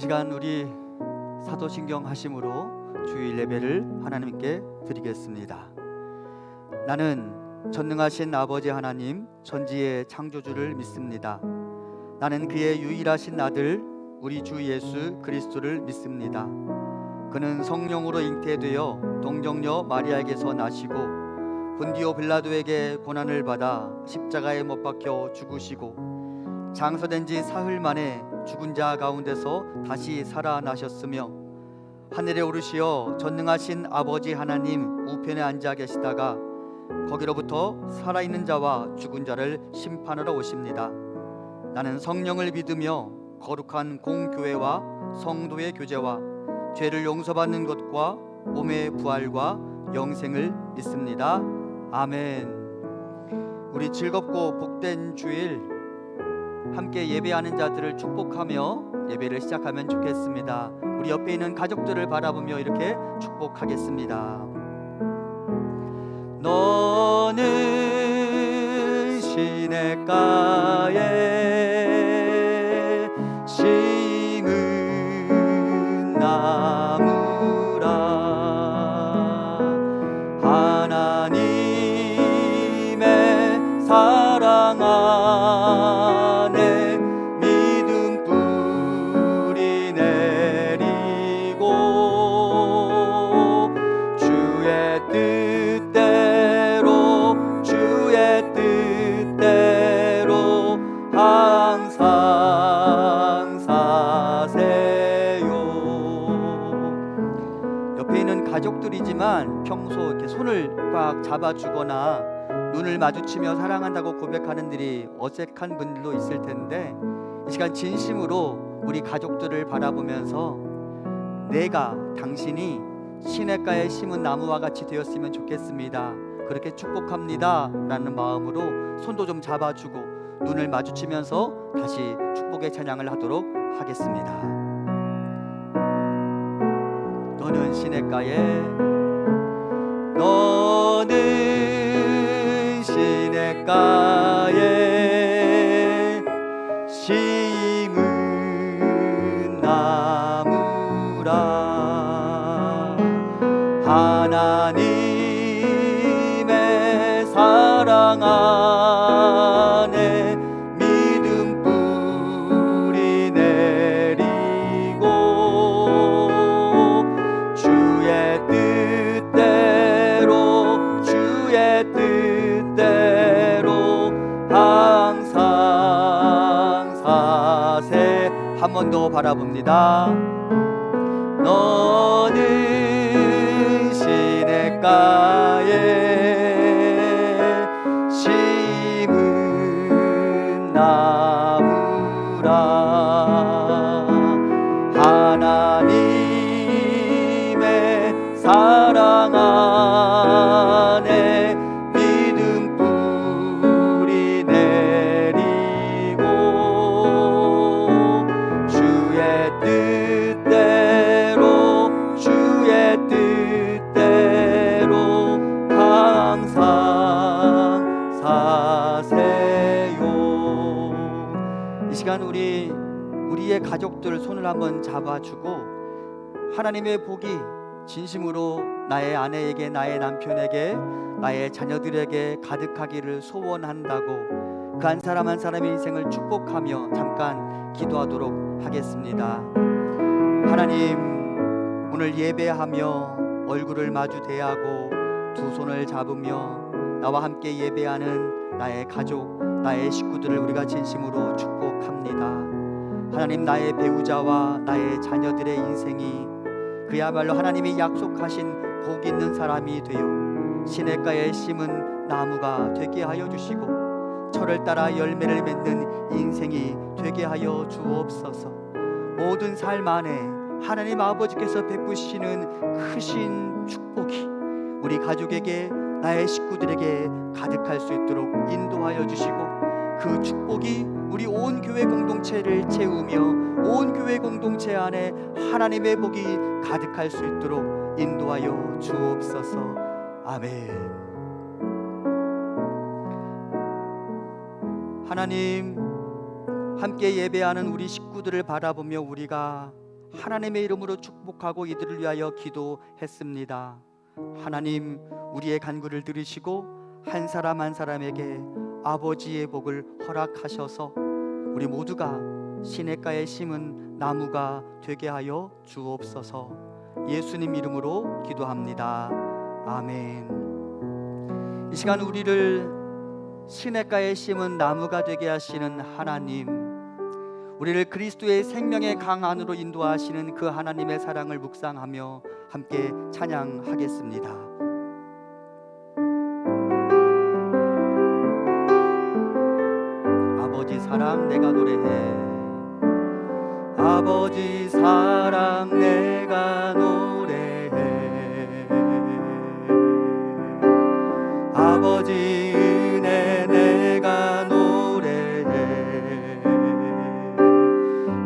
시간 우리 사도신경 하심으로 주일 예배를 하나님께 드리겠습니다. 나는 전능하신 아버지 하나님 전지의 창조주를 믿습니다. 나는 그의 유일하신 아들 우리 주 예수 그리스도를 믿습니다. 그는 성령으로 잉태되어 동정녀 마리아에게서 나시고 본디오 빌라도에게 고난을 받아 십자가에 못 박혀 죽으시고 장사된 지 사흘 만에 죽은 자 가운데서 다시 살아나셨으며 하늘에 오르시어 전능하신 아버지 하나님 우편에 앉아 계시다가 거기로부터 살아있는 자와 죽은 자를 심판하러 오십니다. 나는 성령을 믿으며 거룩한 공교회와 성도의 교제와 죄를 용서받는 것과 몸의 부활과 영생을 믿습니다. 아멘. 우리 즐겁고 복된 주일 함께 예배하는 자들을 축복하며 예배를 시작하면 좋겠습니다. 우리 옆에 있는 가족들을 바라보며 이렇게 축복하겠습니다. 너는 시냇가에 심은 나무라 하나님의 사랑 안에 믿음 뿌리 내리고 주의 뜻대로 항상 사세요. 옆에 있는 가족들이지만 평소 이렇게 손을 꽉 잡아주거나 눈을 마주치며 사랑한다고 고백하는 일이 어색한 분들도 있을 텐데 이 시간 진심으로 우리 가족들을 바라보면서 내가 당신이 시냇가에 심은 나무와 같이 되었으면 좋겠습니다. 그렇게 축복합니다 라는 마음으로 손도 좀 잡아주고 눈을 마주치면서 다시 축복의 찬양을 하도록 하겠습니다. 너는 시냇가에 심은 나무라 하나님의 사랑 안에 믿음 뿌리 내리고 주의 뜻대로 항상 사세. 한 번 더 바라봅니다. 너는 시냇가에 심은 나무라 하나님의 사랑 안에 믿음 뿌리 내리고 주의 뜻대로 항상 사세요. 이 시간 우리의 가족들 손을 한번 잡아주고 하나님의 복이 진심으로 나의 아내에게, 나의 남편에게, 나의 자녀들에게 가득하기를 소원한다고 그 한 사람 한 사람의 인생을 축복하며 잠깐 기도하도록 하겠습니다. 하나님, 오늘 예배하며 얼굴을 마주 대하고 두 손을 잡으며 나와 함께 예배하는 나의 가족, 나의 식구들을 우리가 진심으로 축복합니다. 하나님, 나의 배우자와 나의 자녀들의 인생이 그야말로 하나님이 약속하신 복 있는 사람이 되어 시냇가에 심은 나무가 되게 하여 주시고 철을 따라 열매를 맺는 인생이 되게 하여 주옵소서. 모든 삶 안에 하나님 아버지께서 베푸시는 크신 축복이 우리 가족에게, 나의 식구들에게 가득할 수 있도록 인도하여 주시고 그 축복이 우리 온 교회 공동체를 채우며 온 교회 공동체 안에 하나님의 복이 가득할 수 있도록 인도하여 주옵소서. 아멘. 하나님, 함께 예배하는 우리 식구들을 바라보며 우리가 하나님의 이름으로 축복하고 이들을 위하여 기도했습니다. 하나님, 우리의 간구를 들으시고 한 사람 한 사람에게 아버지의 복을 허락하셔서 우리 모두가 시냇가에 심은 나무가 되게 하여 주옵소서. 예수님 이름으로 기도합니다. 아멘. 이 시간 우리를 시냇가에 심은 나무가 되게 하시는 하나님, 우리를 그리스도의 생명의 강 안으로 인도하시는 그 하나님의 사랑을 묵상하며 함께 찬양하겠습니다. 아버지 사랑 내가 노래해. 아버지 사랑 내가 노래해. 아버지 은혜 내가 노래해.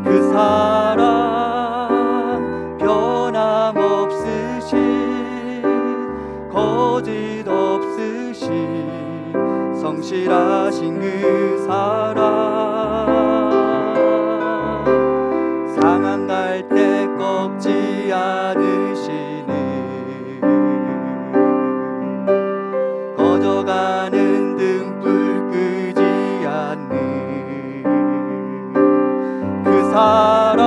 그 사랑 변함없으신 거짓 없으신 성실하신 그 사랑, 상한 갈 때 꺾지 않으시는, 꺼져가는 등불 끄지 않는 그 사랑,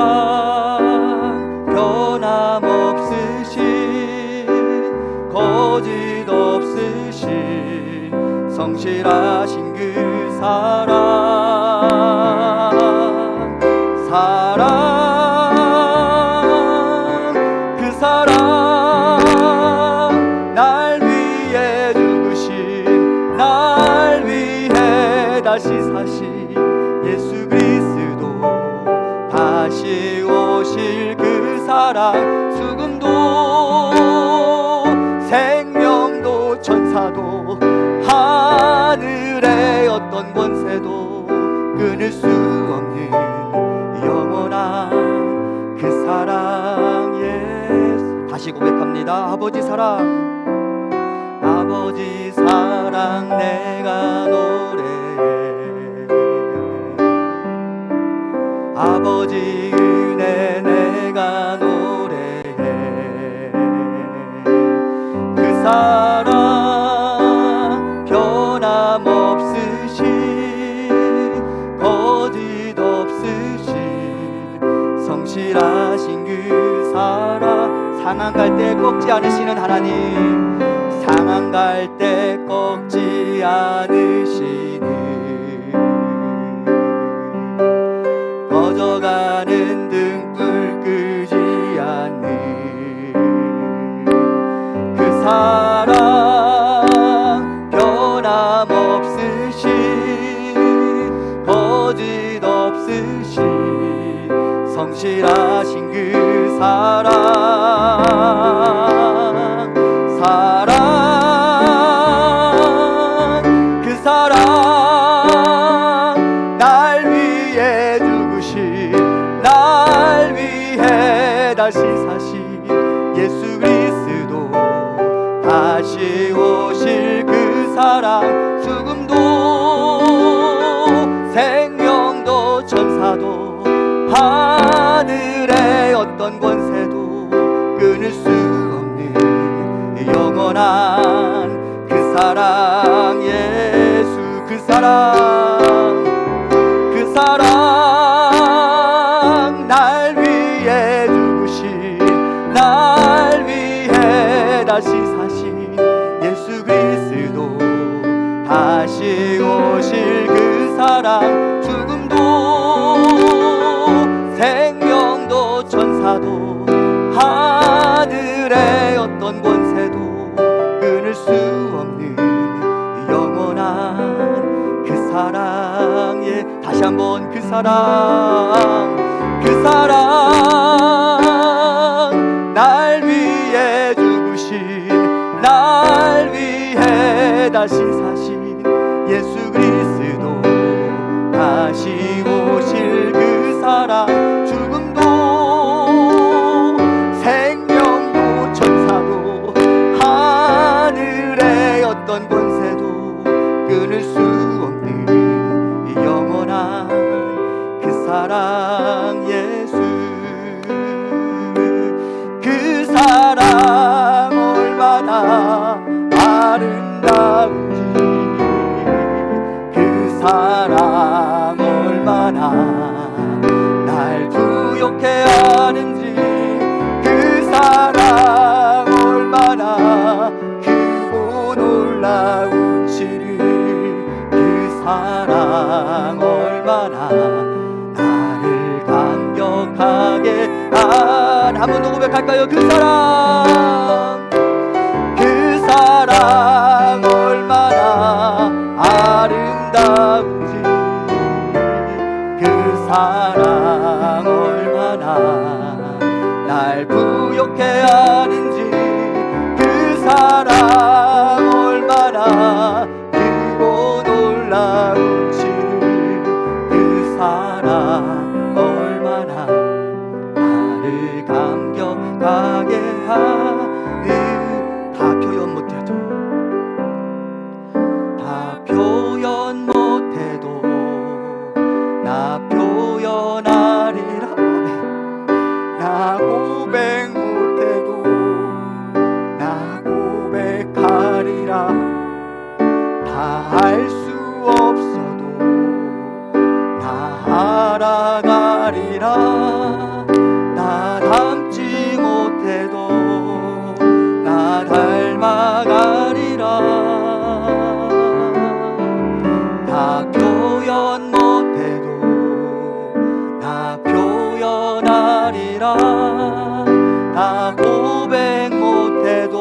변함없으신 거짓 없으신 성실하신 그 사랑, 그 사랑, 날 위해 죽으신, 날 위해 다시 사신 예수 그리스도, 다시 오실 그 사랑, 죽음도 생명도 천사도 하늘의 어떤 권세도 끊을 수 없는 영원한 그 사랑 예수. 다시 고백합니다. 아버지 사랑, 아버지 사랑 내가 노래해. 아버지 은혜 내가 노래해. 그 사랑 변함없으신 거짓 없으신 성실하신 그 사랑, 상한 갈 때 꺾지 않으시는 하나님, 상한 갈 때 꺾지 않으시는, 꺼져가는 등불 끄지 않는 그 사랑, 변함없으신 거짓 없으신 성실하신 그 사랑, 그 사랑, 날 위해 죽으신, 날 위해 다시 사신 예수 그리스도, 다시 오실 그 사랑, 죽음도 생명도 천사도 하늘의 어떤 권세도 끊을 수 없는 영원한 그 사랑 예수. 그 사랑, 그 사랑, 날 위해 죽으신, 날 위해 다시 사신 예수 그리스도, 다시 오실 그 사랑, 죽음도 생명도 천사도 하늘의 어떤 권세도 끊을 수 없는 영원한 그 사랑에. 다시 한번 그 사랑, 그 사랑, 날 위해 죽으신, 날 위해 다시 사신 예수 그리스도, 다시 오실 그 사랑, 죽음도 생명도 천사도 하늘의 어떤 권세도 끊을 수 없는 영원한 그 사랑 예수. 사랑 얼마나 날 부욕해 하는지 그 사랑 얼마나 크고 놀라운지를 그 사랑 얼마나 나를 감격하게 한 번 더 고백할까요? 그 사랑 얼마나 아름다운지 그 사랑 얼마나 날 부욕해 하는지 그 사랑 얼마나 크고 놀라운지를 그 사랑 얼마나 나를 감격하게 하는 다 표현 못해도 나 표현하리라 나 고백 못해도 나 고백하리라 다 할 수 없어도 나 알아가리라 나 닮지 못해도 나 닮아가리라 다 표현 못해도 나 표현하리라 다 고백 못해도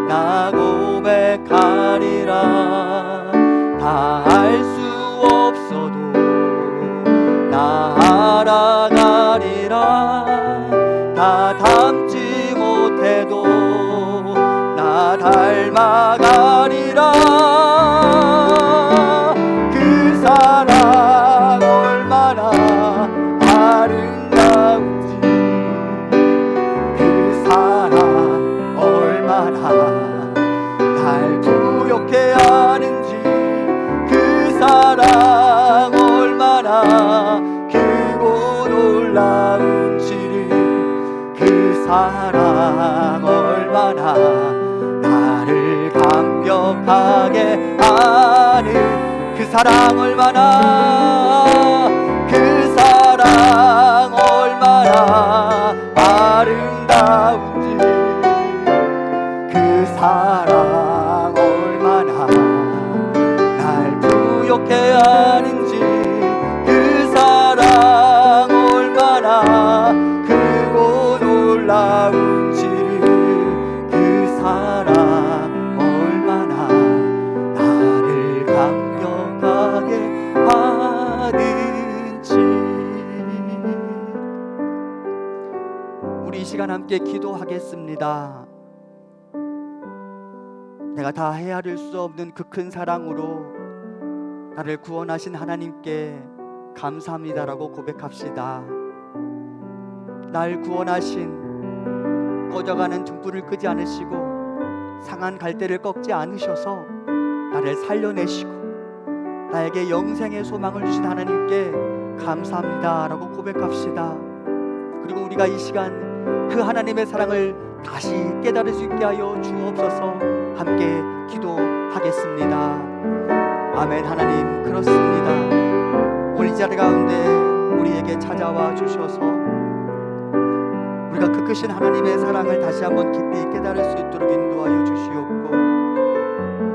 나 고백하리라 다 알 수 없어도 나 알아가리라 다 닮지 못해도 나 닮아가리라 그 사랑 얼마나 아름다운지 그 사랑 얼마나 날 부욕해 하는지 그 사랑 얼마나 크고 놀라운지를 그 사랑 얼마나 나를 감격하게 하는 그 사랑 얼마나 그 사랑 얼마나 아름다운지 그 사랑 얼마나 날 부욕해 하는지 그 사랑 얼마나 크고 놀라운지를 그 사랑 얼마나 나를 감격하게 하는지 우리 이 시간 함께 기도하겠습니다. 내가 다 헤아릴 수 없는 그 큰 사랑으로 나를 구원하신 하나님께 감사합니다라고 고백합시다. 날 구원하신 꺼져가는 등불을 끄지 않으시고 상한 갈대를 꺾지 않으셔서 나를 살려내시고 나에게 영생의 소망을 주신 하나님께 감사합니다라고 고백합시다. 그리고 우리가 이 시간 그 하나님의 사랑을 다시 깨달을 수 있게 하여 주옵소서. 함께 기도하겠습니다. 아멘. 하나님, 그렇습니다. 오늘 이 자리 가운데 우리에게 찾아와 주셔서 우리가 그 크신 하나님의 사랑을 다시 한번 깊이 깨달을 수 있도록 인도하여 주시옵고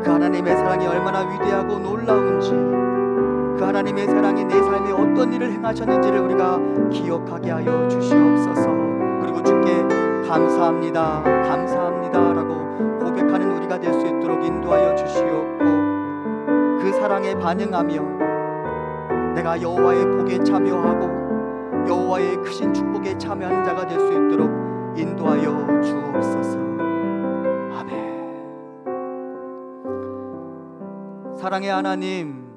그 하나님의 사랑이 얼마나 위대하고 놀라운지 그 하나님의 사랑이 내 삶에 어떤 일을 행하셨는지를 우리가 기억하게 하여 주시옵소서. 그리고 주께 감사합니다 감사합니다라고 고백하는 우리가 될 수 있도록 인도하여 주시옵고 그 사랑에 반응하며 내가 여호와의 복에 참여하고 여호와의 크신 축복에 참여하는 자가 될 수 있도록 인도하여 주옵소서. 아멘. 사랑의 하나님,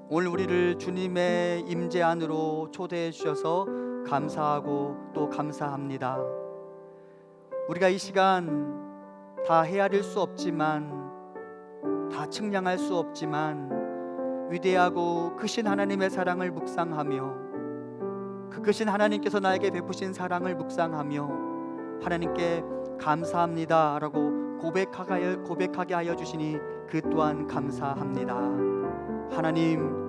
오늘 우리를 주님의 임재 안으로 초대해 주셔서 감사하고 또 감사합니다. 우리가 이 시간 다 헤아릴 수 없지만 다 측량할 수 없지만 위대하고 크신 하나님의 사랑을 묵상하며 그 크신 하나님께서 나에게 베푸신 사랑을 묵상하며 하나님께 감사합니다 라고 고백하게 하여 주시니 그 또한 감사합니다. 하나님,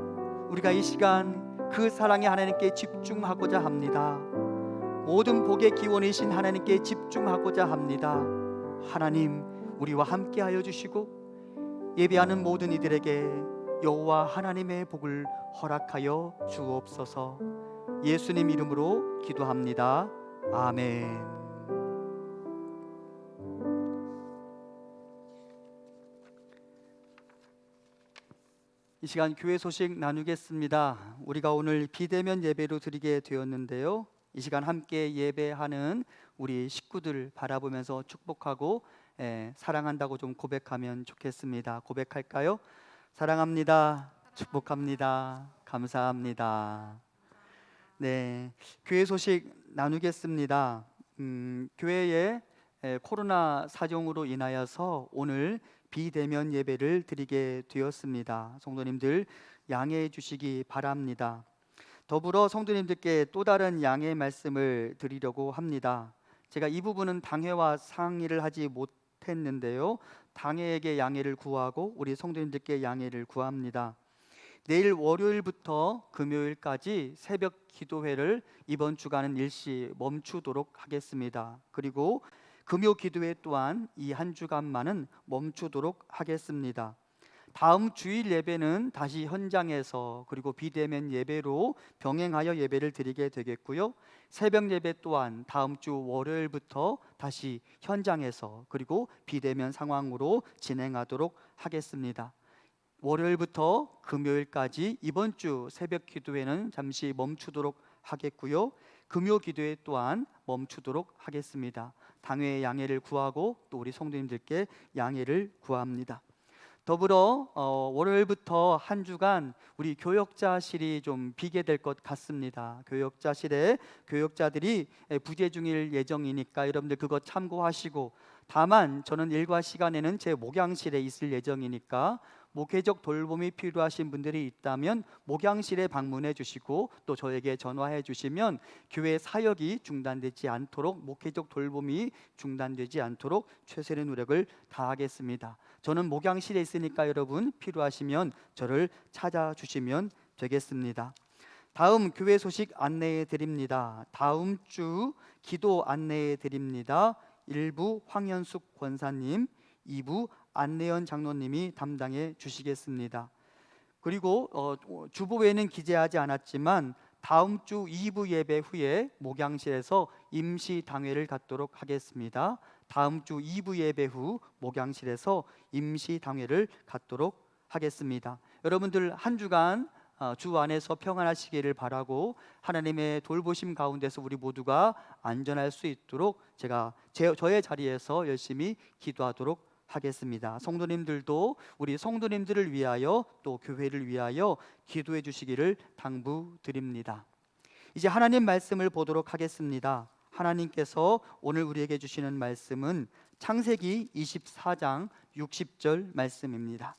우리가 이 시간 그 사랑의 하나님께 집중하고자 합니다. 모든 복의 기원이신 하나님께 집중하고자 합니다. 하나님, 우리와 함께하여 주시고 예배하는 모든 이들에게 여호와 하나님의 복을 허락하여 주옵소서. 예수님 이름으로 기도합니다. 아멘. 이 시간 교회 소식 나누겠습니다. 우리가 오늘 비대면 예배로 드리게 되었는데요. 이 시간 함께 예배하는 우리 식구들 바라보면서 축복하고 사랑한다고 좀 고백하면 좋겠습니다. 고백할까요? 사랑합니다. 축복합니다. 감사합니다. 네, 교회 소식 나누겠습니다. 교회에 코로나 사정으로 인하여서 오늘 비대면 예배를 드리게 되었습니다. 성도님들 양해해 주시기 바랍니다. 더불어 성도님들께 또 다른 양해의 말씀을 드리려고 합니다. 제가 이 부분은 당회와 상의를 하지 못했는데요. 당회에게 양해를 구하고 우리 성도님들께 양해를 구합니다. 내일 월요일부터 금요일까지 새벽 기도회를 이번 주간은 일시 멈추도록 하겠습니다. 그리고 금요 기도회 또한 이 한 주간만은 멈추도록 하겠습니다. 다음 주일 예배는 다시 현장에서 그리고 비대면 예배로 병행하여 예배를 드리게 되겠고요. 새벽 예배 또한 다음 주 월요일부터 다시 현장에서 그리고 비대면 상황으로 진행하도록 하겠습니다. 월요일부터 금요일까지 이번 주 새벽 기도회는 잠시 멈추도록 하겠고요. 금요 기도회 또한 멈추도록 하겠습니다. 당회의 양해를 구하고 또 우리 성도님들께 양해를 구합니다. 더불어 월요일부터 한 주간 우리 교역자실이 좀 비게 될 것 같습니다. 교역자실에 교역자들이 부재 중일 예정이니까 여러분들 그거 참고하시고, 다만 저는 일과 시간에는 제 목양실에 있을 예정이니까 목회적 돌봄이 필요하신 분들이 있다면 목양실에 방문해 주시고 또 저에게 전화해 주시면 교회 사역이 중단되지 않도록, 목회적 돌봄이 중단되지 않도록 최선의 노력을 다하겠습니다. 저는 목양실에 있으니까 여러분 필요하시면 저를 찾아주시면 되겠습니다. 다음 교회 소식 안내해 드립니다. 다음 주 기도 안내해 드립니다. 1부 황현숙 권사님, 2부 안내연 장로님이 담당해 주시겠습니다. 그리고 주보에는 기재하지 않았지만 다음 주 2부 예배 후에 목양실에서 임시 당회를 갖도록 하겠습니다. 다음 주 2부 예배 후 목양실에서 임시 당회를 갖도록 하겠습니다. 여러분들 한 주간 주 안에서 평안하시기를 바라고 하나님의 돌보심 가운데서 우리 모두가 안전할 수 있도록 제가 저의 자리에서 열심히 기도하도록 하겠습니다. 성도님들도 우리 성도님들을 위하여 또 교회를 위하여 기도해 주시기를 당부드립니다. 이제 하나님 말씀을 보도록 하겠습니다. 하나님께서 오늘 우리에게 주시는 말씀은 창세기 24장 60절 말씀입니다.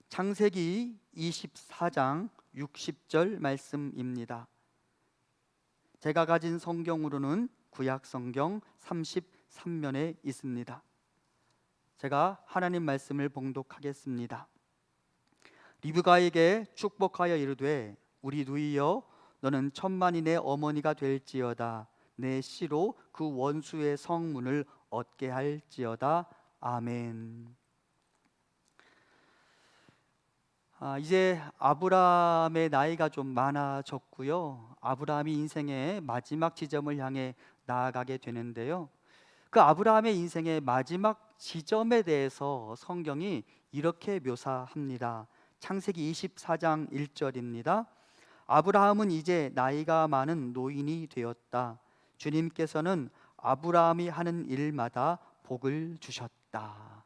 창세기 24장 60절 말씀입니다. 제가 가진 성경으로는 구약 성경 33면에 있습니다. 제가 하나님 말씀을 봉독하겠습니다. 리브가에게 축복하여 이르되 우리 누이여 너는 천만인의 어머니가 될지어다. 내 씨로 그 원수의 성문을 얻게 할지어다. 아멘. 이제 아브라함의 나이가 좀 많아졌고요. 아브라함이 인생의 마지막 지점을 향해 나아가게 되는데요. 그 아브라함의 인생의 마지막 지점에 대해서 성경이 이렇게 묘사합니다. 창세기 24장 1절입니다. 아브라함은 이제 나이가 많은 노인이 되었다. 주님께서는 아브라함이 하는 일마다 복을 주셨다.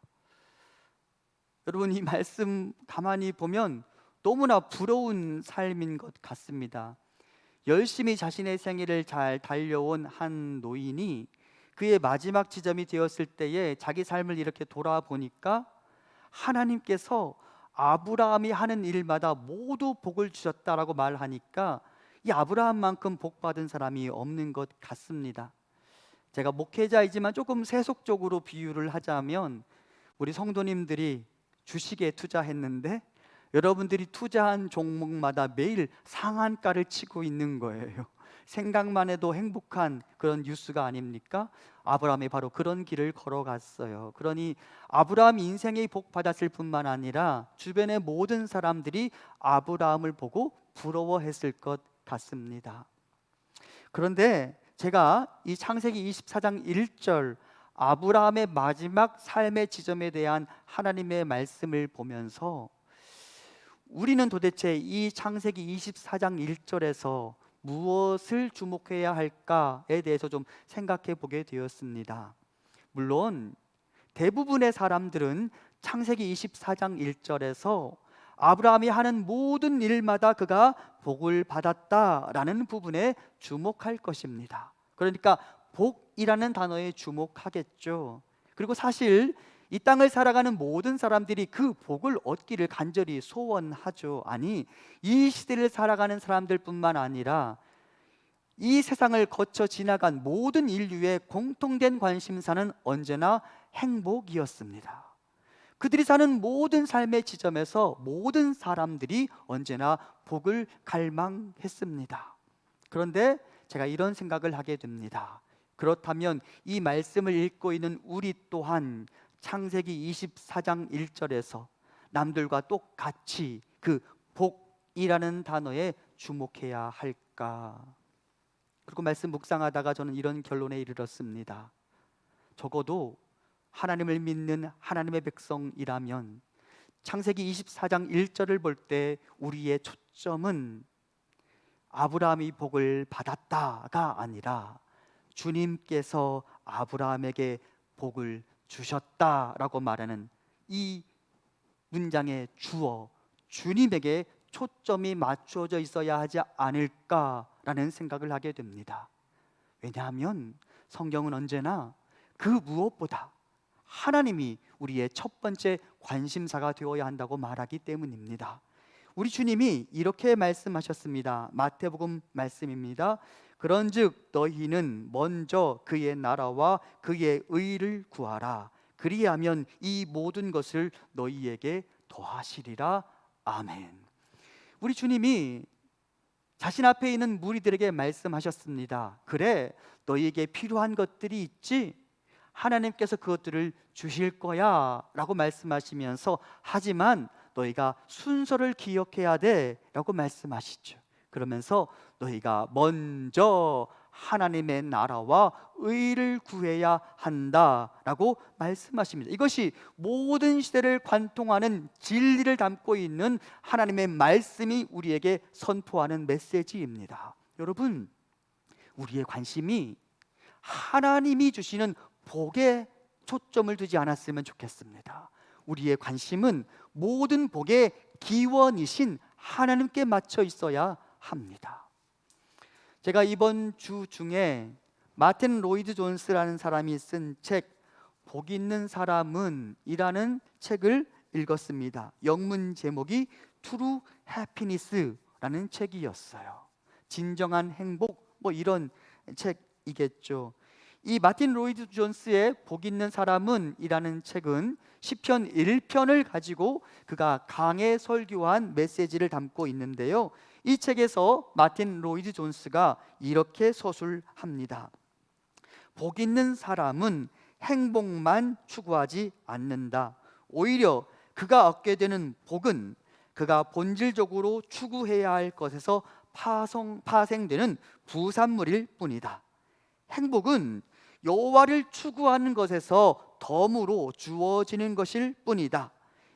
여러분, 이 말씀 가만히 보면 너무나 부러운 삶인 것 같습니다. 열심히 자신의 생애를 잘 달려온 한 노인이 그의 마지막 지점이 되었을 때에 자기 삶을 이렇게 돌아보니까 하나님께서 아브라함이 하는 일마다 모두 복을 주셨다라고 말하니까 이 아브라함만큼 복 받은 사람이 없는 것 같습니다. 제가 목회자이지만 조금 세속적으로 비유를 하자면 우리 성도님들이 주식에 투자했는데 여러분들이 투자한 종목마다 매일 상한가를 치고 있는 거예요. 생각만 해도 행복한 그런 뉴스가 아닙니까? 아브라함이 바로 그런 길을 걸어갔어요. 그러니 아브라함 인생의 복 받았을 뿐만 아니라 주변의 모든 사람들이 아브라함을 보고 부러워했을 것 같습니다. 그런데 제가 이 창세기 24장 1절 아브라함의 마지막 삶의 지점에 대한 하나님의 말씀을 보면서 우리는 도대체 이 창세기 24장 1절에서 무엇을 주목해야 할까에 대해서 좀 생각해 보게 되었습니다. 물론 대부분의 사람들은 창세기 24장 1절에서 아브라함이 하는 모든 일마다 그가 복을 받았다라는 부분에 주목할 것입니다. 그러니까 복이라는 단어에 주목하겠죠. 그리고 사실 이 땅을 살아가는 모든 사람들이 그 복을 얻기를 간절히 소원하죠. 아니, 이 시대를 살아가는 사람들뿐만 아니라 이 세상을 거쳐 지나간 모든 인류의 공통된 관심사는 언제나 행복이었습니다. 그들이 사는 모든 삶의 지점에서 모든 사람들이 언제나 복을 갈망했습니다. 그런데 제가 이런 생각을 하게 됩니다. 그렇다면 이 말씀을 읽고 있는 우리 또한 창세기 24장 1절에서 남들과 똑같이 그 복이라는 단어에 주목해야 할까? 그리고 말씀 묵상하다가 저는 이런 결론에 이르렀습니다. 적어도 하나님을 믿는 하나님의 백성이라면 창세기 24장 1절을 볼 때 우리의 초점은 아브라함이 복을 받았다가 아니라 주님께서 아브라함에게 복을 주셨다라고 말하는 이 문장의 주어 주님에게 초점이 맞춰져 있어야 하지 않을까라는 생각을 하게 됩니다. 왜냐하면 성경은 언제나 그 무엇보다 하나님이 우리의 첫 번째 관심사가 되어야 한다고 말하기 때문입니다. 우리 주님이 이렇게 말씀하셨습니다. 마태복음 말씀입니다. 그런즉 너희는 먼저 그의 나라와 그의 의를 구하라. 그리하면 이 모든 것을 너희에게 더하시리라. 아멘. 우리 주님이 자신 앞에 있는 무리들에게 말씀하셨습니다. 그래, 너희에게 필요한 것들이 있지? 하나님께서 그것들을 주실 거야 라고 말씀하시면서 하지만 너희가 순서를 기억해야 돼 라고 말씀하시죠. 그러면서 너희가 먼저 하나님의 나라와 의를 구해야 한다라고 말씀하십니다. 이것이 모든 시대를 관통하는 진리를 담고 있는 하나님의 말씀이 우리에게 선포하는 메시지입니다. 여러분, 우리의 관심이 하나님이 주시는 복에 초점을 두지 않았으면 좋겠습니다. 우리의 관심은 모든 복의 기원이신 하나님께 맞춰 있어야 합니다. 제가 이번 주 중에 마틴 로이드 존스라는 사람이 쓴 책 복 있는 사람은 이라는 책을 읽었습니다. 영문 제목이 True Happiness라는 책이었어요. 진정한 행복 뭐 이런 책이겠죠. 이 마틴 로이드 존스의 복 있는 사람은 이라는 책은 시편 1편을 가지고 그가 강해 설교한 메시지를 담고 있는데요. 이 책에서 마틴 로이드 존스가 이렇게 서술합니다. 복 있는 사람은 행복만 추구하지 않는다. 오히려 그가 얻게 되는 복은 그가 본질적으로 추구해야 할 것에서 파생되는 부산물일 뿐이다. 행복은 여호와를 추구하는 것에서 덤으로 주어지는 것일 뿐이다.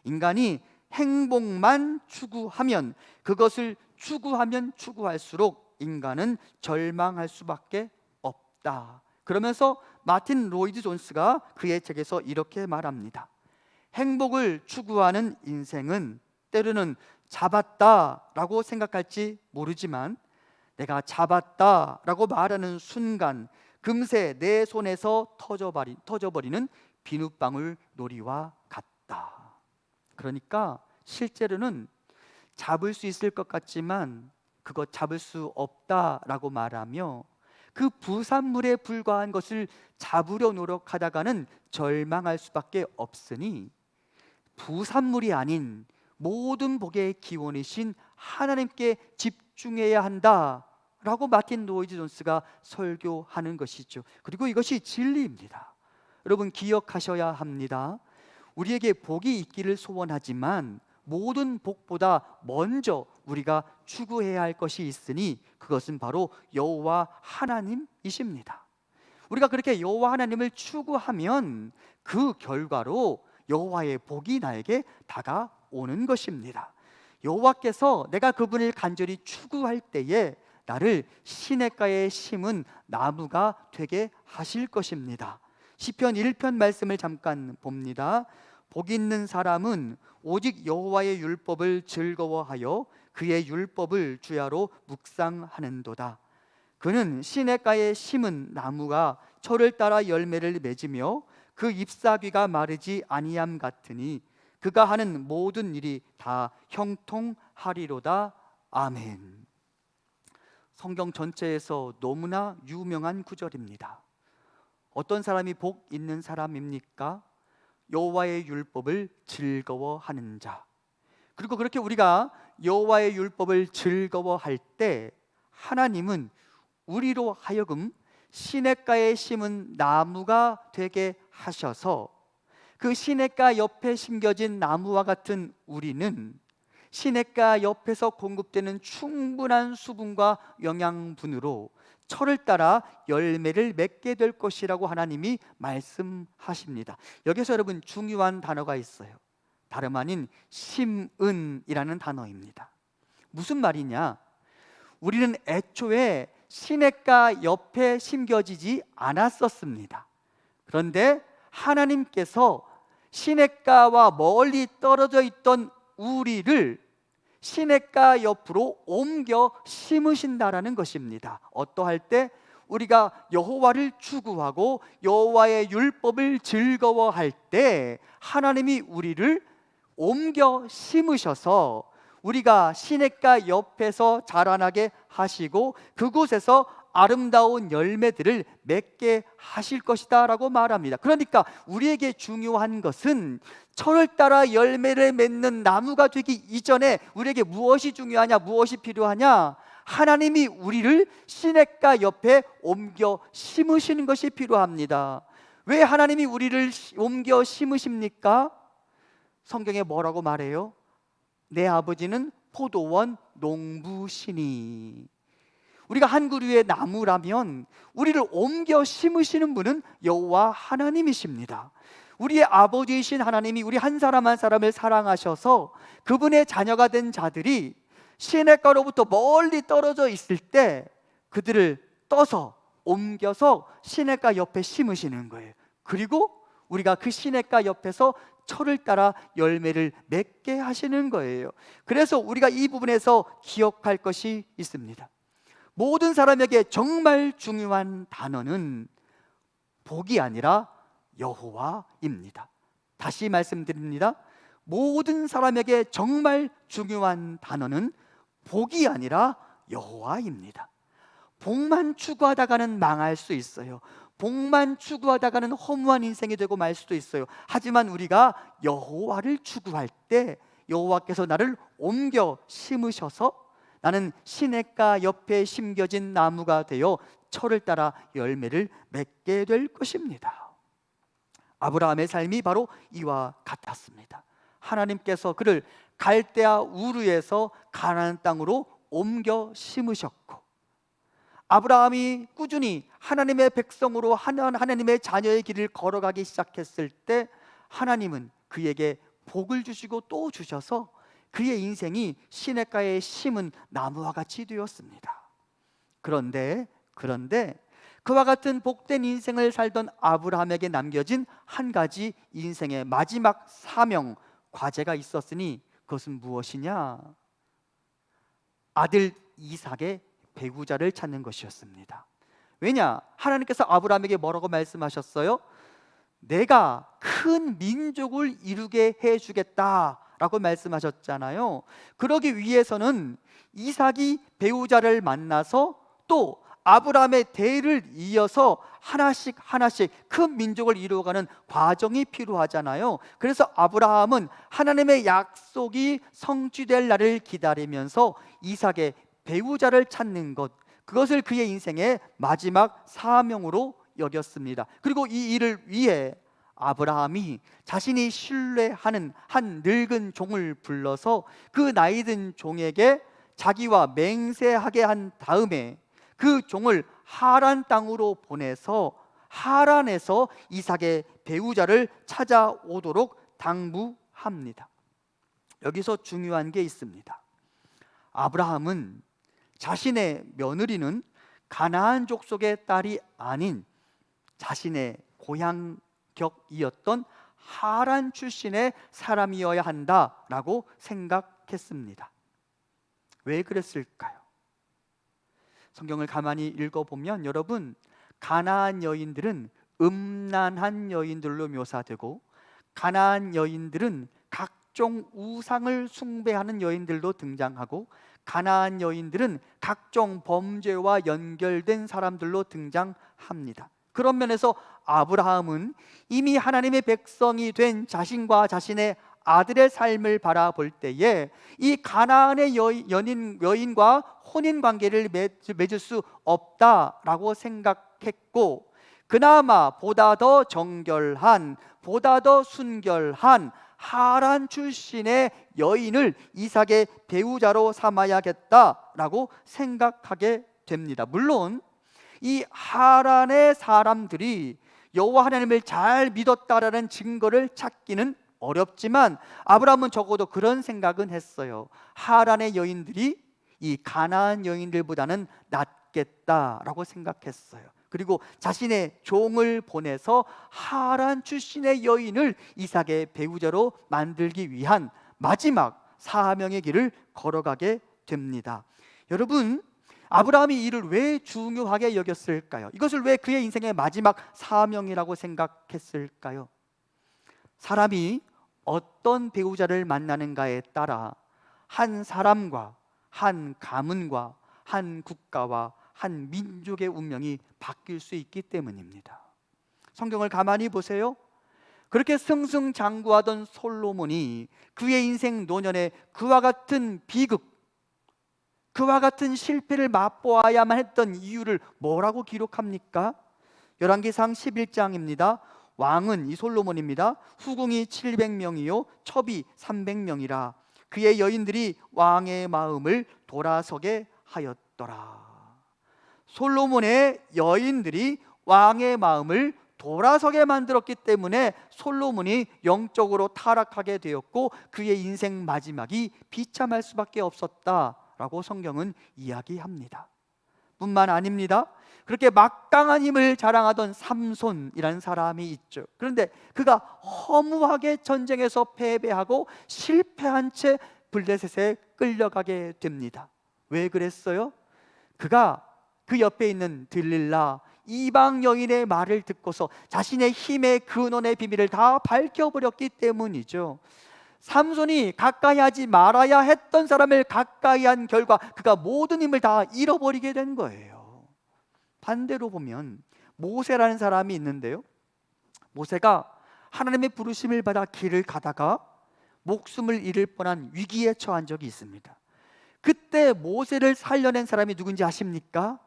인간이 행복만 추구하면 그것을 추구하면 추구할수록 인간은 절망할 수밖에 없다. 그러면서 마틴 로이드 존스가 그의 책에서 이렇게 말합니다. 행복을 추구하는 인생은 때로는 잡았다라고 생각할지 모르지만 내가 잡았다라고 말하는 순간 금세 내 손에서 터져버리는 비눗방울 놀이와 같다. 그러니까 실제로는 잡을 수 있을 것 같지만 그거 잡을 수 없다라고 말하며 그 부산물에 불과한 것을 잡으려 노력하다가는 절망할 수밖에 없으니 부산물이 아닌 모든 복의 기원이신 하나님께 집중해야 한다라고 마틴 로이드 존스가 설교하는 것이죠. 그리고 이것이 진리입니다. 여러분 기억하셔야 합니다. 우리에게 복이 있기를 소원하지만 모든 복보다 먼저 우리가 추구해야 할 것이 있으니 그것은 바로 여호와 하나님이십니다. 우리가 그렇게 여호와 하나님을 추구하면 그 결과로 여호와의 복이 나에게 다가오는 것입니다. 여호와께서 내가 그분을 간절히 추구할 때에 나를 시냇가에 심은 나무가 되게 하실 것입니다. 시편 1편 말씀을 잠깐 봅니다. 복 있는 사람은 오직 여호와의 율법을 즐거워하여 그의 율법을 주야로 묵상하는도다. 그는 시냇가에 심은 나무가 철을 따라 열매를 맺으며 그 잎사귀가 마르지 아니함 같으니 그가 하는 모든 일이 다 형통하리로다. 아멘. 성경 전체에서 너무나 유명한 구절입니다. 어떤 사람이 복 있는 사람입니까? 여호와의 율법을 즐거워하는 자. 그리고 그렇게 우리가 여호와의 율법을 즐거워할 때 하나님은 우리로 하여금 시냇가에 심은 나무가 되게 하셔서 그 시냇가 옆에 심겨진 나무와 같은 우리는 시냇가 옆에서 공급되는 충분한 수분과 영양분으로 철을 따라 열매를 맺게 될 것이라고 하나님이 말씀하십니다. 여기서 여러분 중요한 단어가 있어요. 다름 아닌 심은이라는 단어입니다. 무슨 말이냐? 우리는 애초에 시냇가 옆에 심겨지지 않았었습니다. 그런데 하나님께서 시냇가와 멀리 떨어져 있던 우리를 시냇가 옆으로 옮겨 심으신다라는 것입니다. 어떠할 때? 우리가 여호와를 추구하고 여호와의 율법을 즐거워할 때 하나님이 우리를 옮겨 심으셔서 우리가 시냇가 옆에서 자라나게 하시고 그곳에서 아름다운 열매들을 맺게 하실 것이다 라고 말합니다. 그러니까 우리에게 중요한 것은 철을 따라 열매를 맺는 나무가 되기 이전에 우리에게 무엇이 중요하냐, 무엇이 필요하냐? 하나님이 우리를 시냇가 옆에 옮겨 심으시는 것이 필요합니다. 왜 하나님이 우리를 옮겨 심으십니까? 성경에 뭐라고 말해요? 내 아버지는 포도원 농부시니. 우리가 한 그루의 나무라면 우리를 옮겨 심으시는 분은 여호와 하나님이십니다. 우리의 아버지이신 하나님이 우리 한 사람 한 사람을 사랑하셔서 그분의 자녀가 된 자들이 시냇가로부터 멀리 떨어져 있을 때 그들을 떠서 옮겨서 시냇가 옆에 심으시는 거예요. 그리고 우리가 그 시냇가 옆에서 철을 따라 열매를 맺게 하시는 거예요. 그래서 우리가 이 부분에서 기억할 것이 있습니다. 모든 사람에게 정말 중요한 단어는 복이 아니라 여호와입니다. 다시 말씀드립니다. 모든 사람에게 정말 중요한 단어는 복이 아니라 여호와입니다. 복만 추구하다가는 망할 수 있어요. 복만 추구하다가는 허무한 인생이 되고 말 수도 있어요. 하지만 우리가 여호와를 추구할 때 여호와께서 나를 옮겨 심으셔서 나는 시냇가 옆에 심겨진 나무가 되어 철을 따라 열매를 맺게 될 것입니다. 아브라함의 삶이 바로 이와 같았습니다. 하나님께서 그를 갈대아 우르에서 가나안 땅으로 옮겨 심으셨고, 아브라함이 꾸준히 하나님의 백성으로 하나님의 자녀의 길을 걸어가기 시작했을 때 하나님은 그에게 복을 주시고 또 주셔서 그의 인생이 시냇가에 심은 나무와 같이 되었습니다. 그런데 그와 같은 복된 인생을 살던 아브라함에게 남겨진 한 가지 인생의 마지막 사명, 과제가 있었으니 그것은 무엇이냐? 아들 이삭의 배우자를 찾는 것이었습니다. 왜냐? 하나님께서 아브라함에게 뭐라고 말씀하셨어요? 내가 큰 민족을 이루게 해주겠다라고 말씀하셨잖아요. 그러기 위해서는 이삭이 배우자를 만나서 또 아브라함의 대를 이어서 하나씩 하나씩 큰 민족을 이루어가는 과정이 필요하잖아요. 그래서 아브라함은 하나님의 약속이 성취될 날을 기다리면서 이삭의 배우자를 찾는 것, 그것을 그의 인생의 마지막 사명으로 여겼습니다. 그리고 이 일을 위해 아브라함이 자신이 신뢰하는 한 늙은 종을 불러서 그 나이든 종에게 자기와 맹세하게 한 다음에 그 종을 하란 땅으로 보내서 하란에서 이삭의 배우자를 찾아오도록 당부합니다. 여기서 중요한 게 있습니다. 아브라함은 자신의 며느리는 가나안 족속의 딸이 아닌 자신의 고향격이었던 하란 출신의 사람이어야 한다라고 생각했습니다. 왜 그랬을까요? 성경을 가만히 읽어보면 여러분, 가나안 여인들은 음란한 여인들로 묘사되고 가나안 여인들은 각종 우상을 숭배하는 여인들로 등장하고 가나안 여인들은 각종 범죄와 연결된 사람들로 등장합니다. 그런 면에서 아브라함은 이미 하나님의 백성이 된 자신과 자신의 아들의 삶을 바라볼 때에 이 가나안의 여인과 혼인 관계를 맺을 수 없다라고 생각했고, 그나마 보다 더 정결한, 보다 더 순결한 하란 출신의 여인을 이삭의 배우자로 삼아야겠다라고 생각하게 됩니다. 물론 이 하란의 사람들이 여호와 하나님을 잘 믿었다라는 증거를 찾기는 어렵지만 아브라함은 적어도 그런 생각은 했어요. 하란의 여인들이 이 가나안 여인들보다는 낫겠다라고 생각했어요. 그리고 자신의 종을 보내서 하란 출신의 여인을 이삭의 배우자로 만들기 위한 마지막 사명의 길을 걸어가게 됩니다. 여러분, 아브라함이 이를 왜 중요하게 여겼을까요? 이것을 왜 그의 인생의 마지막 사명이라고 생각했을까요? 사람이 어떤 배우자를 만나는가에 따라 한 사람과 한 가문과 한 국가와 한 민족의 운명이 바뀔 수 있기 때문입니다. 성경을 가만히 보세요. 그렇게 승승장구하던 솔로몬이 그의 인생 노년에 그와 같은 비극, 그와 같은 실패를 맛보아야만 했던 이유를 뭐라고 기록합니까? 열왕기상 11장입니다. 왕은 이 솔로몬입니다. 후궁이 700명이요 첩이 300명이라 그의 여인들이 왕의 마음을 돌아서게 하였더라. 솔로몬의 여인들이 왕의 마음을 돌아서게 만들었기 때문에 솔로몬이 영적으로 타락하게 되었고 그의 인생 마지막이 비참할 수밖에 없었다라고 성경은 이야기합니다. 뿐만 아닙니다. 그렇게 막강한 힘을 자랑하던 삼손이라는 사람이 있죠. 그런데 그가 허무하게 전쟁에서 패배하고 실패한 채 블레셋에 끌려가게 됩니다. 왜 그랬어요? 그가 그 옆에 있는 들릴라 이방 여인의 말을 듣고서 자신의 힘의 근원의 비밀을 다 밝혀버렸기 때문이죠. 삼손이 가까이 하지 말아야 했던 사람을 가까이 한 결과 그가 모든 힘을 다 잃어버리게 된 거예요. 반대로 보면 모세라는 사람이 있는데요, 모세가 하나님의 부르심을 받아 길을 가다가 목숨을 잃을 뻔한 위기에 처한 적이 있습니다. 그때 모세를 살려낸 사람이 누군지 아십니까?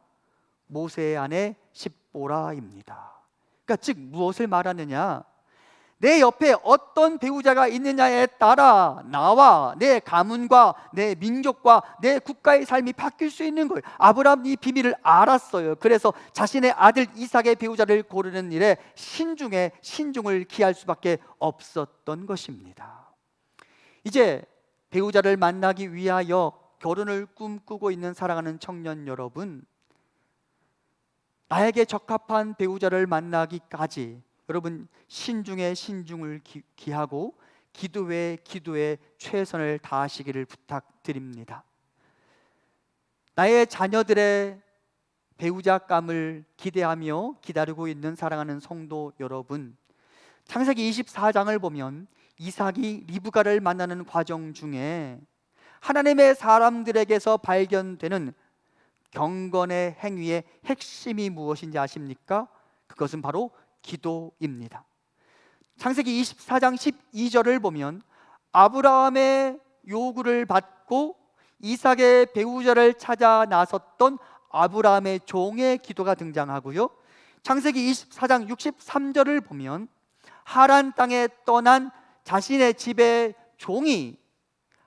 모세의 아내 십보라입니다. 그러니까 즉 무엇을 말하느냐, 내 옆에 어떤 배우자가 있느냐에 따라 나와 내 가문과 내 민족과 내 국가의 삶이 바뀔 수 있는 거예요. 아브라함이 이 비밀을 알았어요. 그래서 자신의 아들 이삭의 배우자를 고르는 일에 신중을 기할 수밖에 없었던 것입니다. 이제 배우자를 만나기 위하여 결혼을 꿈꾸고 있는 사랑하는 청년 여러분, 나에게 적합한 배우자를 만나기까지 여러분 신중에 신중을 기하고 기도에 최선을 다하시기를 부탁드립니다. 나의 자녀들의 배우자감을 기대하며 기다리고 있는 사랑하는 성도 여러분, 창세기 24장을 보면 이삭이 리브가를 만나는 과정 중에 하나님의 사람들에게서 발견되는 경건의 행위의 핵심이 무엇인지 아십니까? 그것은 바로 기도입니다. 창세기 24장 12절을 보면 아브라함의 요구를 받고 이삭의 배우자를 찾아 나섰던 아브라함의 종의 기도가 등장하고요, 창세기 24장 63절을 보면 하란 땅에 떠난 자신의 집의 종이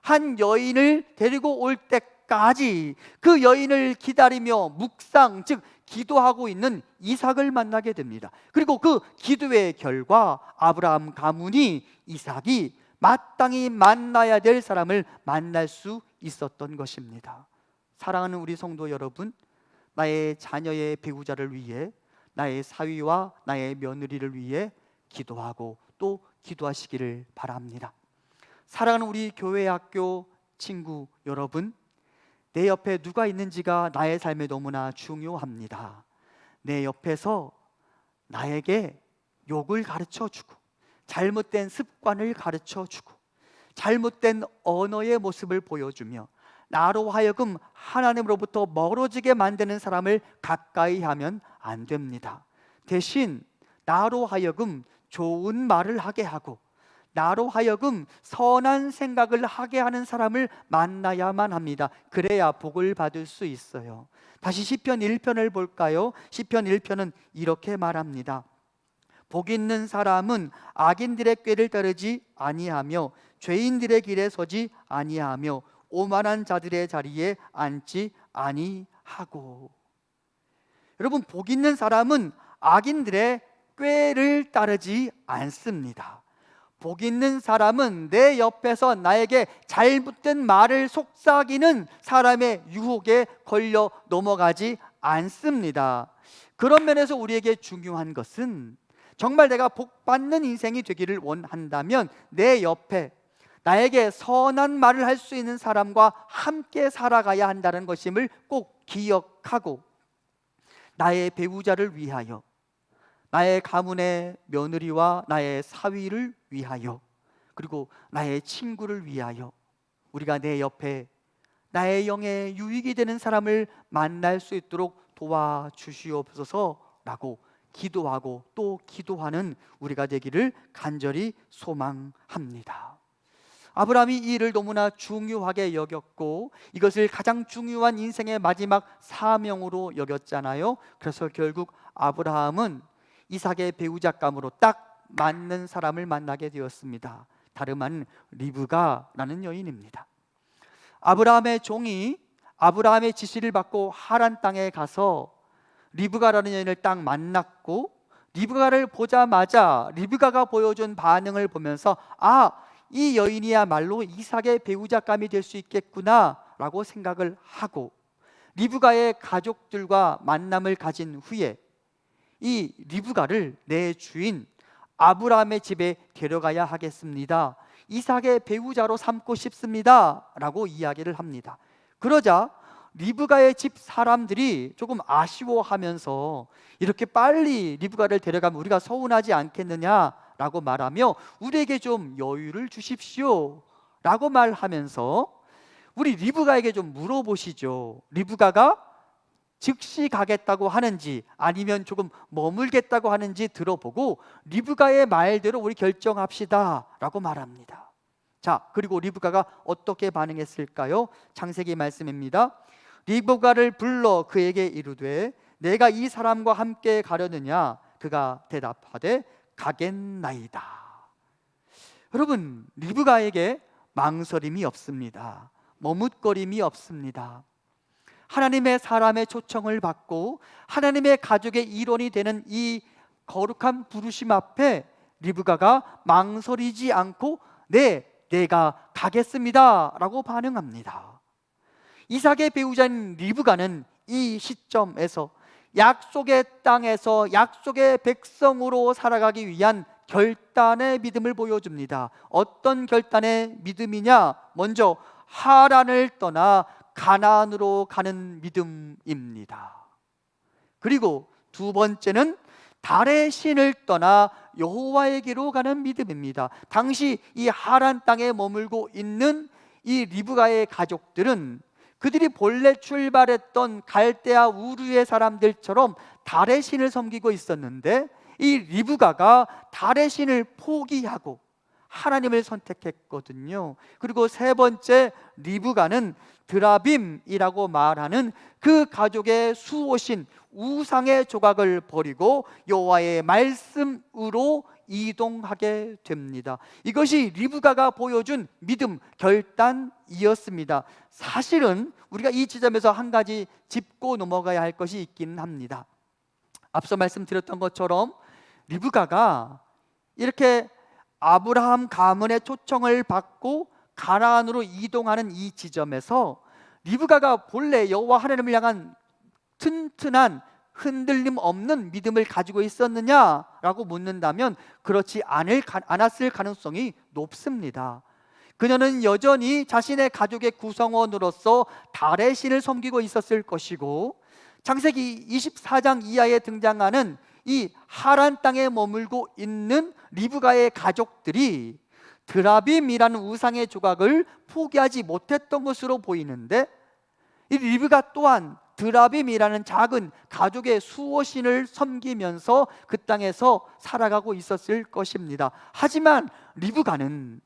한 여인을 데리고 올 때까지 그 여인을 기다리며 묵상, 즉 기도하고 있는 이삭을 만나게 됩니다. 그리고 그 기도의 결과 아브라함 가문이, 이삭이 마땅히 만나야 될 사람을 만날 수 있었던 것입니다. 사랑하는 우리 성도 여러분, 나의 자녀의 배우자를 위해, 나의 사위와 나의 며느리를 위해 기도하고 또 기도하시기를 바랍니다. 사랑하는 우리 교회 학교 친구 여러분, 내 옆에 누가 있는지가 나의 삶에 너무나 중요합니다. 내 옆에서 나에게 욕을 가르쳐주고, 잘못된 습관을 가르쳐주고, 잘못된 언어의 모습을 보여주며 나로 하여금 하나님으로부터 멀어지게 만드는 사람을 가까이 하면 안 됩니다. 대신 나로 하여금 좋은 말을 하게 하고, 나로 하여금 선한 생각을 하게 하는 사람을 만나야만 합니다. 그래야 복을 받을 수 있어요. 다시 시편 1편을 볼까요? 시편 1편은 이렇게 말합니다. 복 있는 사람은 악인들의 꾀를 따르지 아니하며 죄인들의 길에 서지 아니하며 오만한 자들의 자리에 앉지 아니하고. 여러분, 복 있는 사람은 악인들의 꾀를 따르지 않습니다. 복 있는 사람은 내 옆에서 나에게 잘못된 말을 속삭이는 사람의 유혹에 걸려 넘어가지 않습니다. 그런 면에서 우리에게 중요한 것은, 정말 내가 복 받는 인생이 되기를 원한다면 내 옆에 나에게 선한 말을 할 수 있는 사람과 함께 살아가야 한다는 것임을 꼭 기억하고, 나의 배우자를 위하여, 나의 가문의 며느리와 나의 사위를 위하여, 그리고 나의 친구를 위하여 우리가 내 옆에 나의 영에 유익이 되는 사람을 만날 수 있도록 도와주시옵소서라고 기도하고 또 기도하는 우리가 되기를 간절히 소망합니다. 아브라함이 이 일을 너무나 중요하게 여겼고 이것을 가장 중요한 인생의 마지막 사명으로 여겼잖아요. 그래서 결국 아브라함은 이삭의 배우자감으로 딱 맞는 사람을 만나게 되었습니다. 다름 아닌 리브가라는 여인입니다. 아브라함의 종이 아브라함의 지시를 받고 하란 땅에 가서 리브가라는 여인을 딱 만났고, 리브가를 보자마자 리브가가 보여준 반응을 보면서 이 여인이야말로 이삭의 배우자감이 될 수 있겠구나 라고 생각을 하고, 리브가의 가족들과 만남을 가진 후에 이 리브가를 내 주인 아브라함의 집에 데려가야 하겠습니다. 이삭의 배우자로 삼고 싶습니다 라고 이야기를 합니다. 그러자 리브가의 집 사람들이 조금 아쉬워하면서, 이렇게 빨리 리브가를 데려가면 우리가 서운하지 않겠느냐라고 말하며 우리에게 좀 여유를 주십시오 라고 말하면서 우리 리브가에게 좀 물어보시죠. 리브가가 즉시 가겠다고 하는지 아니면 조금 머물겠다고 하는지 들어보고 리브가의 말대로 우리 결정합시다 라고 말합니다. 자, 그리고 리브가가 어떻게 반응했을까요? 창세기 말씀입니다. 리브가를 불러 그에게 이르되 내가 이 사람과 함께 가려느냐? 그가 대답하되 가겠나이다. 여러분, 리브가에게 망설임이 없습니다. 머뭇거림이 없습니다. 하나님의 사람의 초청을 받고 하나님의 가족의 일원이 되는 이 거룩한 부르심 앞에 리브가가 망설이지 않고 내가 가겠습니다 라고 반응합니다. 이삭의 배우자인 리브가는 이 시점에서 약속의 땅에서 약속의 백성으로 살아가기 위한 결단의 믿음을 보여줍니다. 어떤 결단의 믿음이냐? 먼저 하란을 떠나 가나안으로 가는 믿음입니다. 그리고 두 번째는 달의 신을 떠나 여호와에게로 가는 믿음입니다. 당시 이 하란 땅에 머물고 있는 이 리브가의 가족들은 그들이 본래 출발했던 갈대아 우르의 사람들처럼 달의 신을 섬기고 있었는데, 이 리브가가 달의 신을 포기하고 하나님을 선택했거든요. 그리고 세 번째, 리브가는 드라빔이라고 말하는 그 가족의 수호신 우상의 조각을 버리고 여호와의 말씀으로 이동하게 됩니다. 이것이 리브가가 보여준 믿음 결단이었습니다. 사실은 우리가 이 지점에서 한 가지 짚고 넘어가야 할 것이 있기는 합니다. 앞서 말씀드렸던 것처럼 리브가가 이렇게 아브라함 가문의 초청을 받고 가나안으로 이동하는 이 지점에서 리브가가 본래 여호와 하나님을 향한 튼튼한 흔들림 없는 믿음을 가지고 있었느냐라고 묻는다면 그렇지 않았을 가능성이 높습니다. 그녀는 여전히 자신의 가족의 구성원으로서 달의 신을 섬기고 있었을 것이고, 창세기 24장 이하에 등장하는 이 하란 땅에 머물고 있는 리브가의 가족들이 드라빔이라는 우상의 조각을 포기하지 못했던 것으로 보이는데, 이 리브가 또한 드라빔이라는 작은 가족의 수호신을 섬기면서 그 땅에서 살아가고 있었을 것입니다. 하지만 리브가는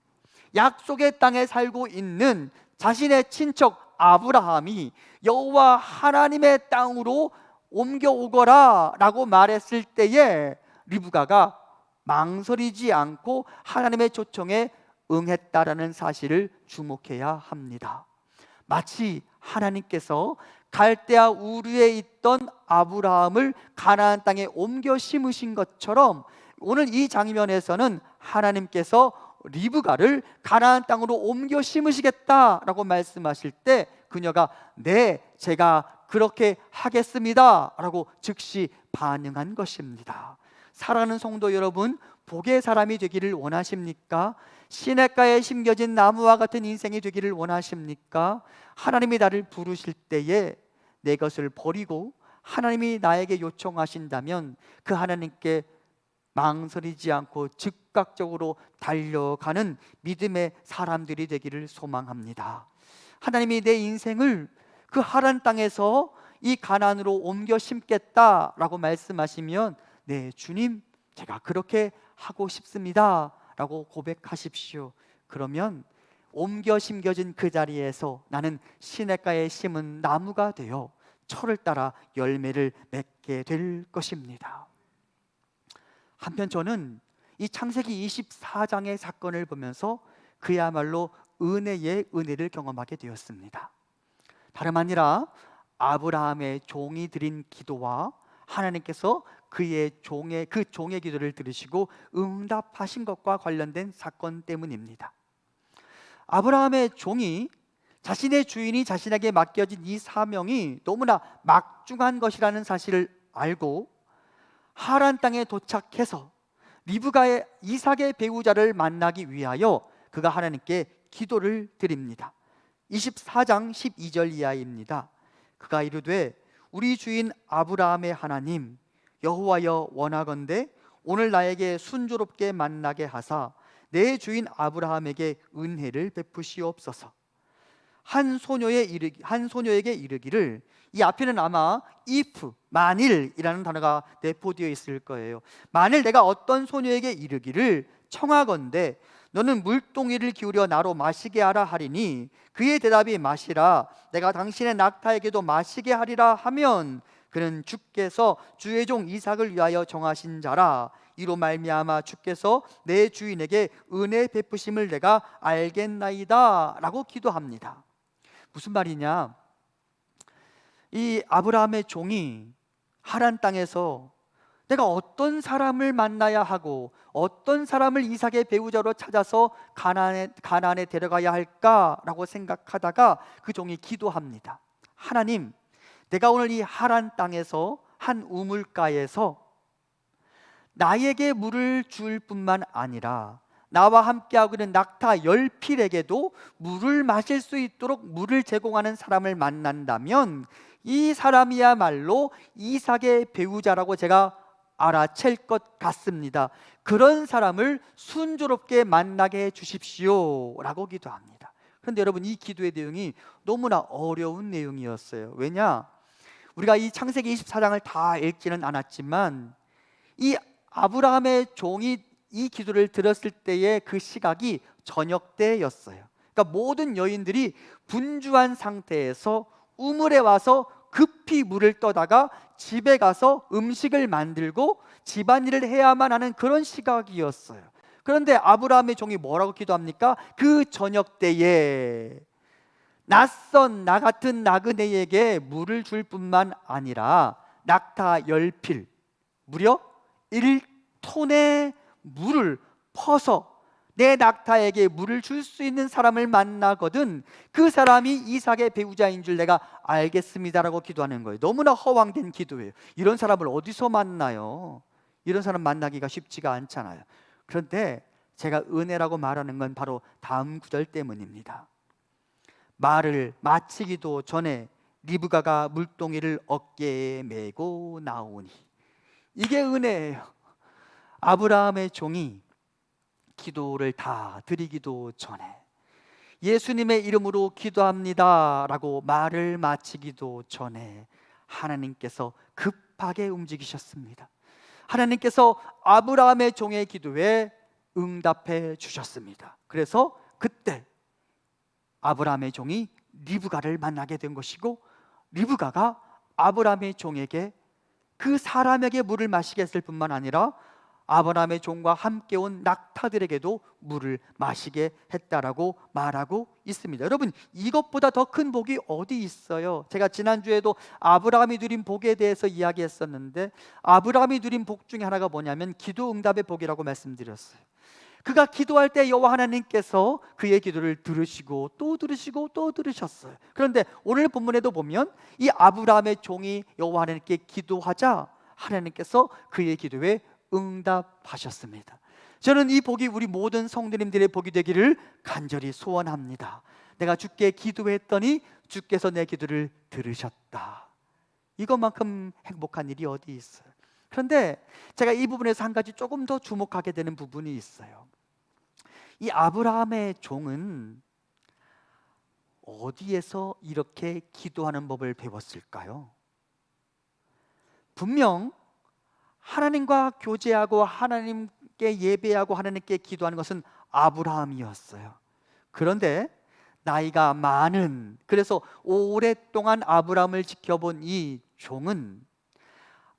약속의 땅에 살고 있는 자신의 친척 아브라함이 여호와 하나님의 땅으로 옮겨오거라 라고 말했을 때에 리브가가 망설이지 않고 하나님의 초청에 응했다라는 사실을 주목해야 합니다. 마치 하나님께서 갈대아 우르에 있던 아브라함을 가나안 땅에 옮겨 심으신 것처럼 오늘 이 장면에서는 하나님께서 리브가를 가나안 땅으로 옮겨 심으시겠다라고 말씀하실 때 그녀가 네, 제가 그렇게 하겠습니다 라고 즉시 반응한 것입니다. 사랑하는 성도 여러분, 복의 사람이 되기를 원하십니까? 시냇가에 심겨진 나무와 같은 인생이 되기를 원하십니까? 하나님이 나를 부르실 때에 내 것을 버리고 하나님이 나에게 요청하신다면 그 하나님께 망설이지 않고 즉각적으로 달려가는 믿음의 사람들이 되기를 소망합니다. 하나님이 내 인생을 그 하란 땅에서 이 가나안으로 옮겨 심겠다라고 말씀하시면 네, 주님, 제가 그렇게 하고 싶습니다 라고 고백하십시오. 그러면 옮겨 심겨진 그 자리에서 나는 시냇가에 심은 나무가 되어 철을 따라 열매를 맺게 될 것입니다. 한편 저는 이 창세기 24장의 사건을 보면서 그야말로 은혜의 은혜를 경험하게 되었습니다. 다름 아니라 아브라함의 종이 드린 기도와 하나님께서 그 종의 기도를 들으시고 응답하신 것과 관련된 사건 때문입니다. 아브라함의 종이 자신의 주인이 자신에게 맡겨진 이 사명이 너무나 막중한 것이라는 사실을 알고 하란 땅에 도착해서 리브가의 이삭의 배우자를 만나기 위하여 그가 하나님께 기도를 드립니다. 24장 12절 이하입니다. 그가 이르되 우리 주인 아브라함의 하나님 여호와여, 원하건대 오늘 나에게 순조롭게 만나게 하사 내 주인 아브라함에게 은혜를 베푸시옵소서. 한 소녀에게 이르기를, 이 앞에는 아마 if, 만일이라는 단어가 내포되어 있을 거예요. 만일 내가 어떤 소녀에게 이르기를 청하건대 너는 물동이를 기울여 나로 마시게 하라 하리니 그의 대답이 마시라, 내가 당신의 낙타에게도 마시게 하리라 하면 그는 주께서 주의 종 이삭을 위하여 정하신 자라. 이로 말미암아 주께서 내 주인에게 은혜 베푸심을 내가 알겠나이다 라고 기도합니다. 무슨 말이냐? 이 아브라함의 종이 하란 땅에서 내가 어떤 사람을 만나야 하고 어떤 사람을 이삭의 배우자로 찾아서 가나안에 데려가야 할까라고 생각하다가 그 종이 기도합니다. 하나님, 내가 오늘 이 하란 땅에서 한 우물가에서 나에게 물을 줄 뿐만 아니라 나와 함께하고 있는 낙타 10필에게도 물을 마실 수 있도록 물을 제공하는 사람을 만난다면 이 사람이야말로 이삭의 배우자라고 제가 알아챌 것 같습니다. 그런 사람을 순조롭게 만나게 해 주십시오 라고 기도합니다. 그런데 여러분, 이 기도의 내용이 너무나 어려운 내용이었어요. 왜냐? 우리가 이 창세기 24장을 다 읽지는 않았지만 이 아브라함의 종이 이 기도를 들었을 때의 그 시각이 저녁 때였어요. 그러니까 모든 여인들이 분주한 상태에서 우물에 와서 급히 물을 떠다가 집에 가서 음식을 만들고 집안일을 해야만 하는 그런 시각이었어요. 그런데 아브라함의 종이 뭐라고 기도합니까? 그 저녁 때에 낯선 나 같은 나그네에게 물을 줄 뿐만 아니라 낙타 10필, 무려 1톤의 물을 퍼서 내 낙타에게 물을 줄 수 있는 사람을 만나거든 그 사람이 이삭의 배우자인 줄 내가 알겠습니다라고 기도하는 거예요. 너무나 허황된 기도예요. 이런 사람을 어디서 만나요? 이런 사람 만나기가 쉽지가 않잖아요. 그런데 제가 은혜라고 말하는 건 바로 다음 구절 때문입니다. 말을 마치기도 전에 리브가가 물동이를 어깨에 메고 나오니, 이게 은혜예요. 아브라함의 종이 기도를 다 드리기도 전에 예수님의 이름으로 기도합니다 라고 말을 마치기도 전에 하나님께서 급하게 움직이셨습니다. 하나님께서 아브라함의 종의 기도에 응답해 주셨습니다. 그래서 그때 아브라함의 종이 리브가를 만나게 된 것이고, 리브가가 아브라함의 종에게 그 사람에게 물을 마시게 했을 뿐만 아니라 아브라함의 종과 함께 온 낙타들에게도 물을 마시게 했다라고 말하고 있습니다. 여러분, 이것보다 더 큰 복이 어디 있어요? 제가 지난주에도 아브라함이 누린 복에 대해서 이야기했었는데, 아브라함이 누린 복 중에 하나가 뭐냐면 기도 응답의 복이라고 말씀드렸어요. 그가 기도할 때 여호와 하나님께서 그의 기도를 들으시고 또 들으시고 또 들으셨어요. 그런데 오늘 본문에도 보면 이 아브라함의 종이 여호와 하나님께 기도하자 하나님께서 그의 기도에 응답하셨습니다. 저는 이 복이 우리 모든 성도님들의 복이 되기를 간절히 소원합니다. 내가 주께 기도했더니 주께서 내 기도를 들으셨다. 이것만큼 행복한 일이 어디 있어요? 그런데 제가 이 부분에서 한 가지 조금 더 주목하게 되는 부분이 있어요. 이 아브라함의 종은 어디에서 이렇게 기도하는 법을 배웠을까요? 분명 하나님과 교제하고 하나님께 예배하고 하나님께 기도하는 것은 아브라함이었어요. 그런데 나이가 많은, 그래서 오랫동안 아브라함을 지켜본 이 종은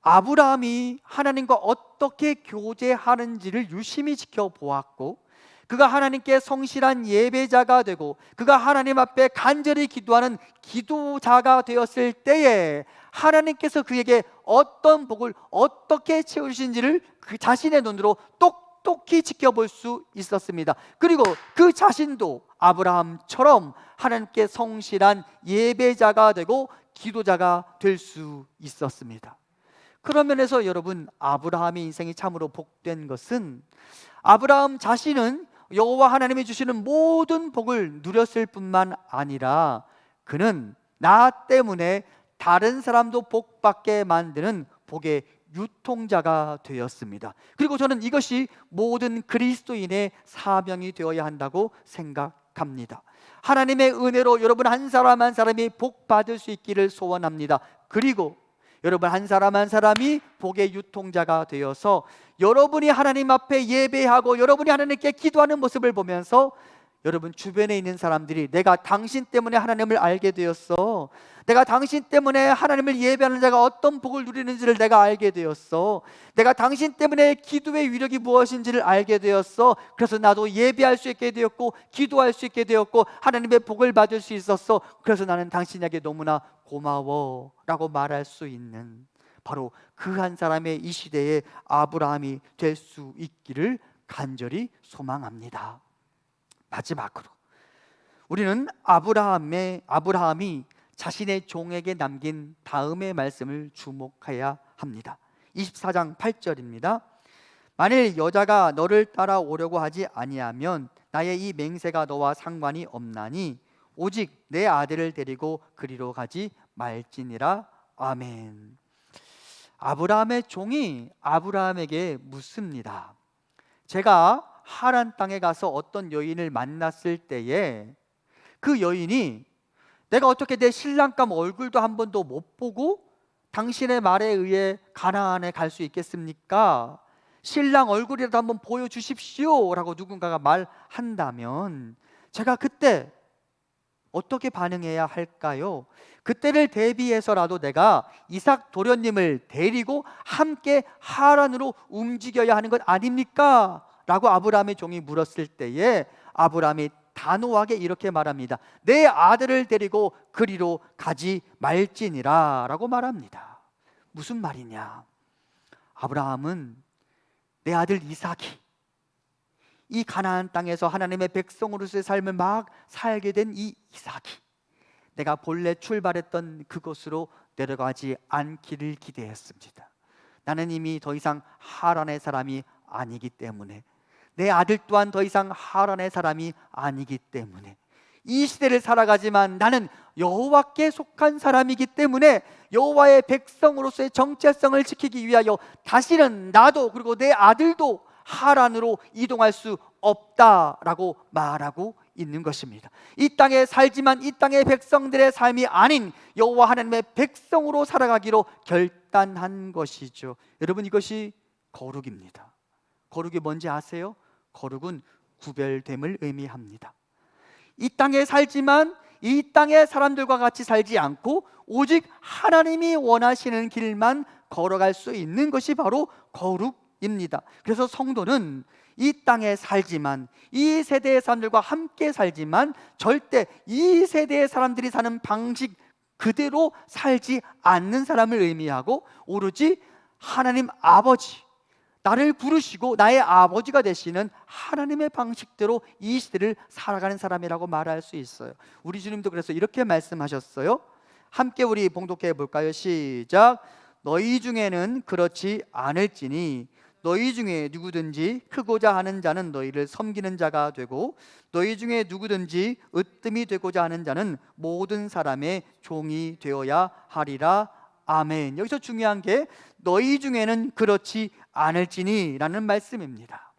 아브라함이 하나님과 어떻게 교제하는지를 유심히 지켜보았고, 그가 하나님께 성실한 예배자가 되고 그가 하나님 앞에 간절히 기도하는 기도자가 되었을 때에 하나님께서 그에게 어떤 복을 어떻게 채우신지를 그 자신의 눈으로 똑똑히 지켜볼 수 있었습니다. 그리고 그 자신도 아브라함처럼 하나님께 성실한 예배자가 되고 기도자가 될 수 있었습니다. 그런 면에서 여러분, 아브라함의 인생이 참으로 복된 것은 아브라함 자신은 여호와 하나님이 주시는 모든 복을 누렸을 뿐만 아니라 그는 나 때문에 다른 사람도 복받게 만드는 복의 유통자가 되었습니다. 그리고 저는 이것이 모든 그리스도인의 사명이 되어야 한다고 생각합니다. 하나님의 은혜로 여러분 한 사람 한 사람이 복받을 수 있기를 소원합니다. 그리고 여러분 한 사람 한 사람이 복의 유통자가 되어서 여러분이 하나님 앞에 예배하고 여러분이 하나님께 기도하는 모습을 보면서 여러분 주변에 있는 사람들이 내가 당신 때문에 하나님을 알게 되었어, 내가 당신 때문에 하나님을 예배하는 자가 어떤 복을 누리는지를 내가 알게 되었어, 내가 당신 때문에 기도의 위력이 무엇인지를 알게 되었어, 그래서 나도 예배할 수 있게 되었고 기도할 수 있게 되었고 하나님의 복을 받을 수 있었어, 그래서 나는 당신에게 너무나 고마워 라고 말할 수 있는 바로 그 한 사람의 이 시대의 아브라함이 될 수 있기를 간절히 소망합니다. 마지막으로 우리는 아브라함이 자신의 종에게 남긴 다음의 말씀을 주목해야 합니다. 24장 8절입니다. 만일 여자가 너를 따라오려고 하지 아니하면 나의 이 맹세가 너와 상관이 없나니 오직 내 아들을 데리고 그리로 가지 말지니라. 아멘. 아브라함의 종이 아브라함에게 묻습니다. 제가 하란 땅에 가서 어떤 여인을 만났을 때에 그 여인이 내가 어떻게 내 신랑감 얼굴도 한 번도 못 보고 당신의 말에 의해 가나안에 갈 수 있겠습니까? 신랑 얼굴이라도 한번 보여주십시오 라고 누군가가 말한다면 제가 그때 어떻게 반응해야 할까요? 그때를 대비해서라도 내가 이삭 도련님을 데리고 함께 하란으로 움직여야 하는 것 아닙니까? 라고 아브라함의 종이 물었을 때에 아브라함이 단호하게 이렇게 말합니다. 내 아들을 데리고 그리로 가지 말지니라 라고 말합니다. 무슨 말이냐? 아브라함은 내 아들 이삭이 이 가나안 땅에서 하나님의 백성으로서의 삶을 막 살게 된 이 이삭이 내가 본래 출발했던 그곳으로 내려가지 않기를 기대했습니다. 나는 이미 더 이상 하란의 사람이 아니기 때문에, 내 아들 또한 더 이상 하란의 사람이 아니기 때문에, 이 시대를 살아가지만 나는 여호와께 속한 사람이기 때문에 여호와의 백성으로서의 정체성을 지키기 위하여 다시는 나도 그리고 내 아들도 하란으로 이동할 수 없다라고 말하고 있는 것입니다. 이 땅에 살지만 이 땅의 백성들의 삶이 아닌 여호와 하나님의 백성으로 살아가기로 결단한 것이죠. 여러분, 이것이 거룩입니다. 거룩이 뭔지 아세요? 거룩은 구별됨을 의미합니다. 이 땅에 살지만 이 땅의 사람들과 같이 살지 않고 오직 하나님이 원하시는 길만 걸어갈 수 있는 것이 바로 거룩입니다. 그래서 성도는 이 땅에 살지만, 이 세대의 사람들과 함께 살지만 절대 이 세대의 사람들이 사는 방식 그대로 살지 않는 사람을 의미하고, 오로지 하나님 아버지, 나를 부르시고 나의 아버지가 되시는 하나님의 방식대로 이 시대를 살아가는 사람이라고 말할 수 있어요. 우리 주님도 그래서 이렇게 말씀하셨어요. 함께 우리 봉독해 볼까요? 시작. 너희 중에는 그렇지 않을지니 너희 중에 누구든지 크고자 하는 자는 너희를 섬기는 자가 되고 너희 중에 누구든지 으뜸이 되고자 하는 자는 모든 사람의 종이 되어야 하리라. 아멘. 여기서 중요한 게 너희 중에는 그렇지 않을지니 라는 말씀입니다.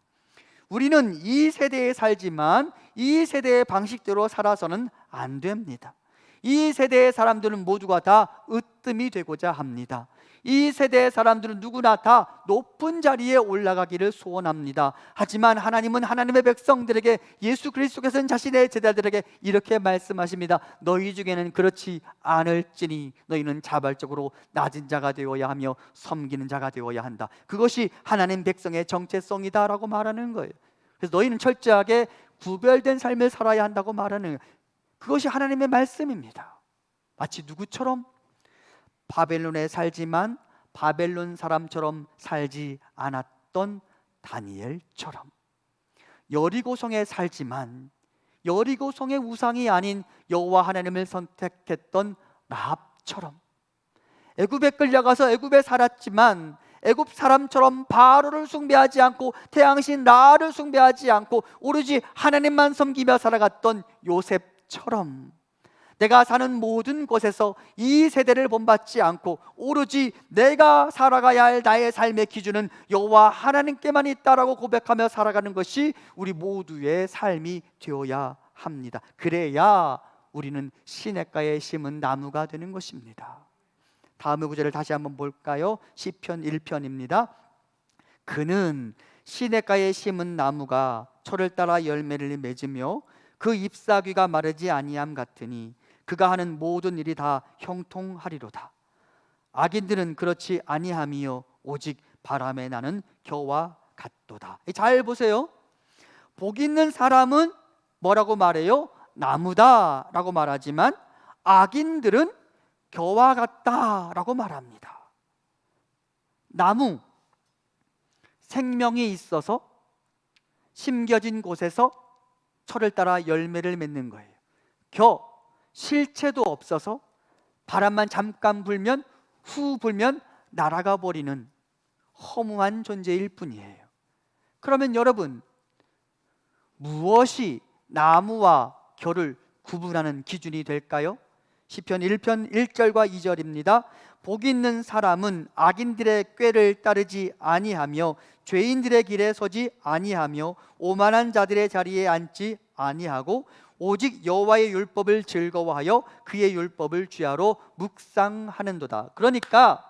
우리는 이 세대에 살지만 이 세대의 방식대로 살아서는 안 됩니다. 이 세대의 사람들은 모두가 다 으뜸이 되고자 합니다. 이 세대의 사람들은 누구나 다 높은 자리에 올라가기를 소원합니다. 하지만 하나님은 하나님의 백성들에게, 예수 그리스도께서는 자신의 제자들에게 이렇게 말씀하십니다. 너희 중에는 그렇지 않을지니 너희는 자발적으로 낮은 자가 되어야 하며 섬기는 자가 되어야 한다. 그것이 하나님 백성의 정체성이다 라고 말하는 거예요. 그래서 너희는 철저하게 구별된 삶을 살아야 한다고 말하는, 그것이 하나님의 말씀입니다. 마치 누구처럼? 바벨론에 살지만 바벨론 사람처럼 살지 않았던 다니엘처럼, 여리고성에 살지만 여리고성의 우상이 아닌 여호와 하나님을 선택했던 라합처럼, 애굽에 끌려가서 애굽에 살았지만 애굽 사람처럼 바로를 숭배하지 않고 태양신 라를 숭배하지 않고 오로지 하나님만 섬기며 살아갔던 요셉처럼, 내가 사는 모든 곳에서 이 세대를 본받지 않고 오로지 내가 살아가야 할 나의 삶의 기준은 여호와 하나님께만 있다라고 고백하며 살아가는 것이 우리 모두의 삶이 되어야 합니다. 그래야 우리는 시냇가에 심은 나무가 되는 것입니다. 다음의 구절을 다시 한번 볼까요? 시편 1편입니다. 그는 시냇가에 심은 나무가 철을 따라 열매를 맺으며 그 잎사귀가 마르지 아니함 같으니 그가 하는 모든 일이 다 형통하리로다. 악인들은 그렇지 아니함이요 오직 바람에 나는 겨와 같도다. 잘 보세요. 복 있는 사람은 뭐라고 말해요? 나무다 라고 말하지만 악인들은 겨와 같다 라고 말합니다. 나무, 생명이 있어서 심겨진 곳에서 철을 따라 열매를 맺는 거예요. 겨, 실체도 없어서 바람만 잠깐 불면 후 불면 날아가 버리는 허무한 존재일 뿐이에요. 그러면 여러분, 무엇이 나무와 겨를 구분하는 기준이 될까요? 시편 1편 1절과 2절입니다. 복 있는 사람은 악인들의 꾀를 따르지 아니하며 죄인들의 길에 서지 아니하며 오만한 자들의 자리에 앉지 아니하고 오직 여호와의 율법을 즐거워하여 그의 율법을 주야로 묵상하는도다. 그러니까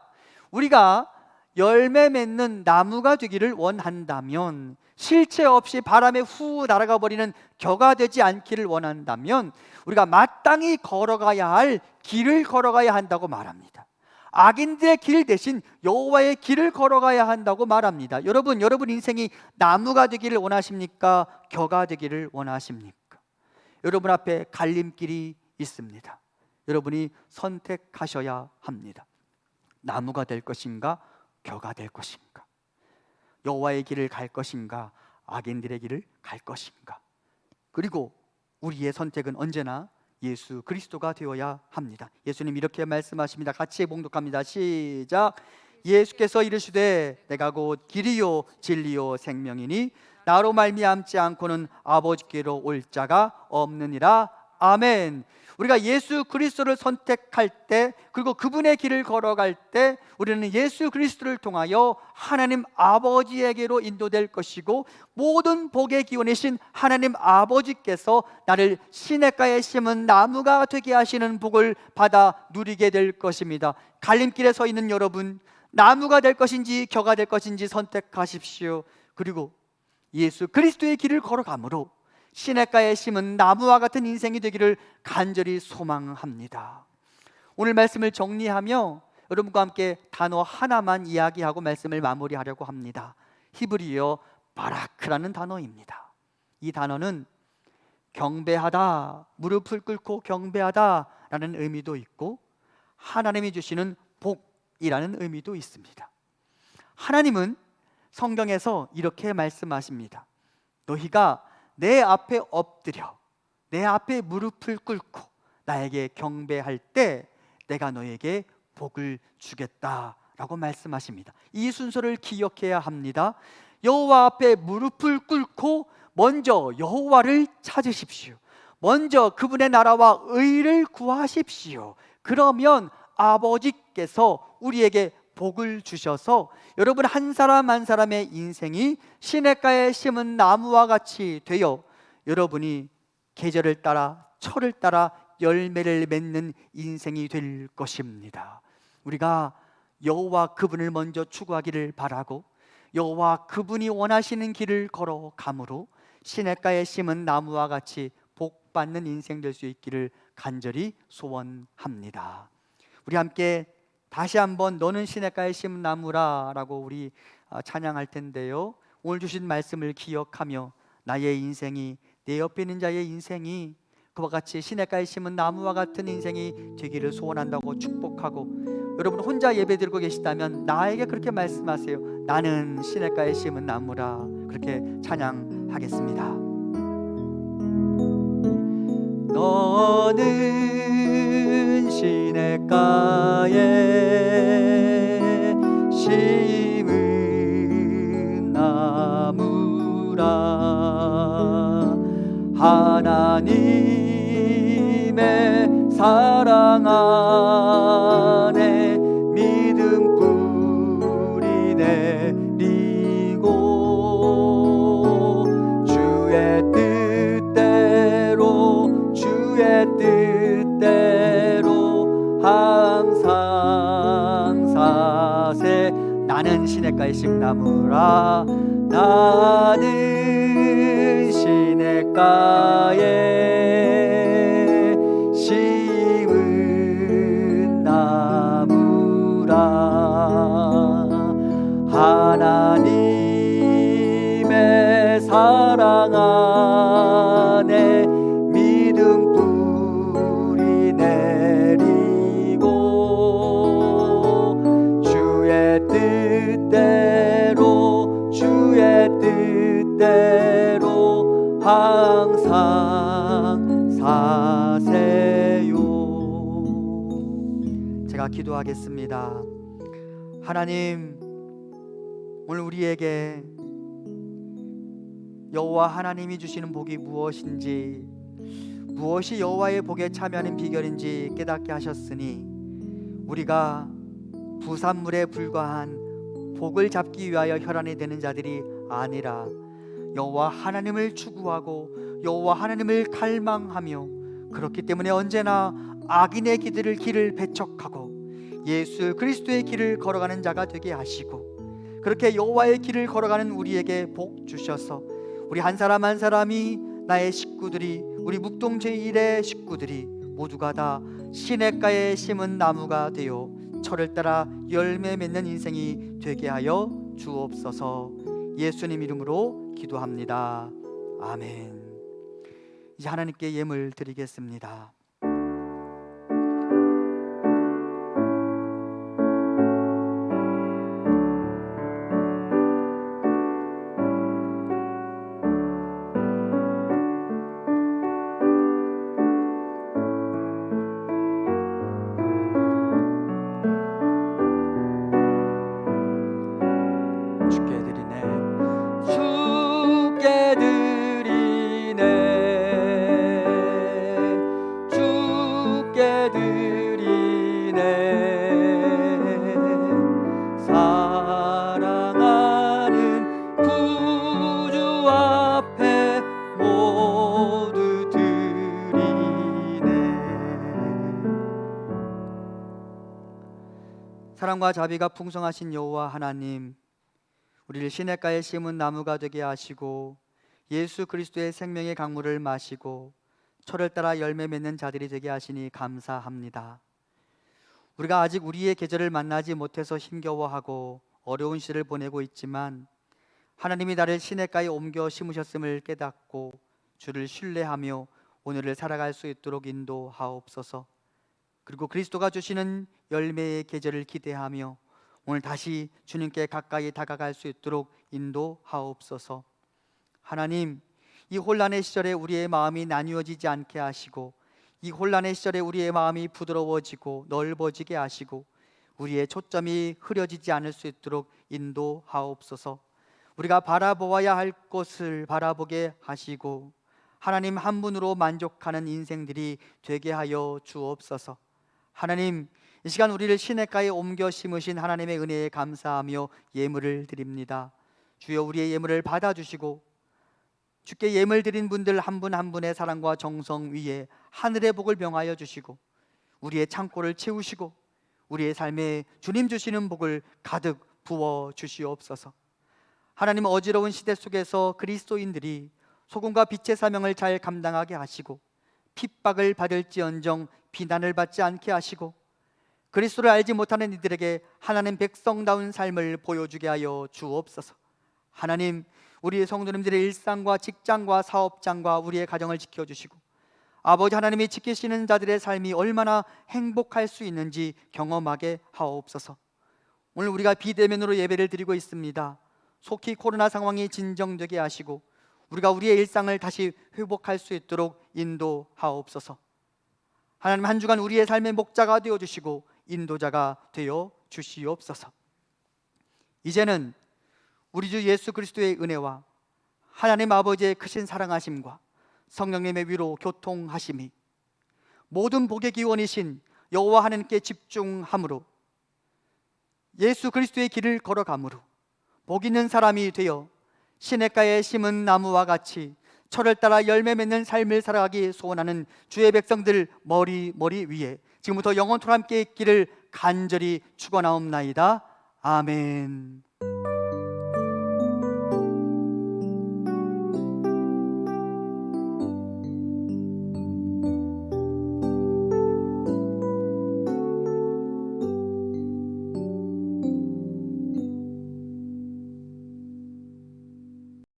우리가 열매 맺는 나무가 되기를 원한다면, 실체 없이 바람에 후 날아가 버리는 겨가 되지 않기를 원한다면 우리가 마땅히 걸어가야 할 길을 걸어가야 한다고 말합니다. 악인들의 길 대신 여호와의 길을 걸어가야 한다고 말합니다. 여러분 인생이 나무가 되기를 원하십니까? 겨가 되기를 원하십니까? 여러분 앞에 갈림길이 있습니다. 여러분이 선택하셔야 합니다. 나무가 될 것인가? 겨가 될 것인가? 여호와의 길을 갈 것인가? 악인들의 길을 갈 것인가? 그리고 우리의 선택은 언제나 예수 그리스도가 되어야 합니다. 예수님 이렇게 말씀하십니다. 같이 봉독합니다. 시작. 예수께서 이르시되 내가 곧 길이요 진리요 생명이니 나로 말미암지 않고는 아버지께로 올 자가 없느니라. 아멘. 우리가 예수 그리스도를 선택할 때, 그리고 그분의 길을 걸어갈 때 우리는 예수 그리스도를 통하여 하나님 아버지에게로 인도될 것이고, 모든 복의 기원이신 하나님 아버지께서 나를 시냇가에 심은 나무가 되게 하시는 복을 받아 누리게 될 것입니다. 갈림길에 서 있는 여러분, 나무가 될 것인지 겨가 될 것인지 선택하십시오. 그리고 예수 그리스도의 길을 걸어가므로 시냇가에 심은 나무와 같은 인생이 되기를 간절히 소망합니다. 오늘 말씀을 정리하며 여러분과 함께 단어 하나만 이야기하고 말씀을 마무리하려고 합니다. 히브리어 바라크라는 단어입니다. 이 단어는 경배하다, 무릎을 꿇고 경배하다 라는 의미도 있고, 하나님이 주시는 복이라는 의미도 있습니다. 하나님은 성경에서 이렇게 말씀하십니다. 너희가 내 앞에 엎드려 내 앞에 무릎을 꿇고 나에게 경배할 때 내가 너에게 복을 주겠다라고 말씀하십니다. 이 순서를 기억해야 합니다. 여호와 앞에 무릎을 꿇고 먼저 여호와를 찾으십시오. 먼저 그분의 나라와 의를 구하십시오. 그러면 아버지께서 우리에게 복을 주셔서 여러분 한 사람 한 사람의 인생이 시냇가에 심은 나무와 같이 되어 여러분이 계절을 따라 철을 따라 열매를 맺는 인생이 될 것입니다. 우리가 여호와 그분을 먼저 추구하기를 바라고 여호와 그분이 원하시는 길을 걸어가므로 시냇가에 심은 나무와 같이 복받는 인생 될 수 있기를 간절히 소원합니다. 우리 함께 다시 한번 너는 시냇가에 심은 나무라 라고 우리 찬양할 텐데요, 오늘 주신 말씀을 기억하며 나의 인생이, 내 옆에 있는 자의 인생이 그와 같이 시냇가에 심은 나무와 같은 인생이 되기를 소원한다고 축복하고, 여러분 혼자 예배드리고 계시다면 나에게 그렇게 말씀하세요. 나는 시냇가에 심은 나무라. 그렇게 찬양하겠습니다. 너는 시냇가에 심은 나무라. 하나님의 사랑 안에 믿음 뿌리 내리고 주의 뜻대로 항상 사세. 나는 시냇가에 심은 나무라. 나는 시냇가에 심은 나무라. 하나님의 사랑 안에 믿음 뿌리 내리고 주의 뜻대로 항상 사세요. 제가 기도하겠습니다. 하나님, 오늘 우리에게 여호와 하나님이 주시는 복이 무엇인지, 무엇이 여호와의 복에 참여하는 비결인지 깨닫게 하셨으니 우리가 부산물에 불과한 복을 잡기 위하여 혈안이 되는 자들이 아니라 여호와 하나님을 추구하고 여호와 하나님을 갈망하며 그렇기 때문에 언제나 악인의 길을 배척하고 예수 그리스도의 길을 걸어가는 자가 되게 하시고, 그렇게 여호와의 길을 걸어가는 우리에게 복 주셔서 우리 한 사람 한 사람이, 나의 식구들이, 우리 묵동 제1의 식구들이 모두가 다 시냇가에 심은 나무가 되어 철을 따라 열매 맺는 인생이 되게 하여 주옵소서. 예수님 이름으로 기도합니다. 아멘. 이제 하나님께 예물 드리겠습니다. 주께 드리네, 주께 드리네, 주께 드리네. 사랑하는 구주 앞에 모두 드리네. 사랑과 자비가 풍성하신 여호와 하나님, 우리를 시냇가에 심은 나무가 되게 하시고 예수 그리스도의 생명의 강물을 마시고 철을 따라 열매 맺는 자들이 되게 하시니 감사합니다. 우리가 아직 우리의 계절을 만나지 못해서 힘겨워하고 어려운 시를 보내고 있지만, 하나님이 나를 시냇가에 옮겨 심으셨음을 깨닫고 주를 신뢰하며 오늘을 살아갈 수 있도록 인도하옵소서. 그리고 그리스도가 주시는 열매의 계절을 기대하며 오늘 다시 주님께 가까이 다가갈 수 있도록 인도하옵소서. 하나님, 이 혼란의 시절에 우리의 마음이 나뉘어지지 않게 하시고, 이 혼란의 시절에 우리의 마음이 부드러워지고 넓어지게 하시고, 우리의 초점이 흐려지지 않을 수 있도록 인도하옵소서. 우리가 바라보아야 할 것을 바라보게 하시고 하나님 한 분으로 만족하는 인생들이 되게 하여 주옵소서. 하나님, 이 시간 우리를 시냇가에 옮겨 심으신 하나님의 은혜에 감사하며 예물을 드립니다. 주여, 우리의 예물을 받아주시고 주께 예물 드린 분들 한 분 한 분의 사랑과 정성 위에 하늘의 복을 명하여 주시고, 우리의 창고를 채우시고 우리의 삶에 주님 주시는 복을 가득 부어 주시옵소서. 하나님, 어지러운 시대 속에서 그리스도인들이 소금과 빛의 사명을 잘 감당하게 하시고, 핍박을 받을지언정 비난을 받지 않게 하시고, 그리스도를 알지 못하는 이들에게 하나님 백성다운 삶을 보여주게 하여 주옵소서. 하나님, 우리의 성도님들의 일상과 직장과 사업장과 우리의 가정을 지켜주시고, 아버지 하나님이 지키시는 자들의 삶이 얼마나 행복할 수 있는지 경험하게 하옵소서. 오늘 우리가 비대면으로 예배를 드리고 있습니다. 속히 코로나 상황이 진정되게 하시고 우리가 우리의 일상을 다시 회복할 수 있도록 인도하옵소서. 하나님, 한 주간 우리의 삶의 목자가 되어주시고 인도자가 되어 주시옵소서. 이제는 우리 주 예수 그리스도의 은혜와 하나님 아버지의 크신 사랑하심과 성령님의 위로 교통하심이 모든 복의 기원이신 여호와 하나님께 집중함으로 예수 그리스도의 길을 걸어가므로 복 있는 사람이 되어 시냇가에 심은 나무와 같이 철을 따라 열매 맺는 삶을 살아가기 소원하는 주의 백성들 머리 위에 지금부터 영원토록 함께 있기를 간절히 축원하옵나이다. 아멘.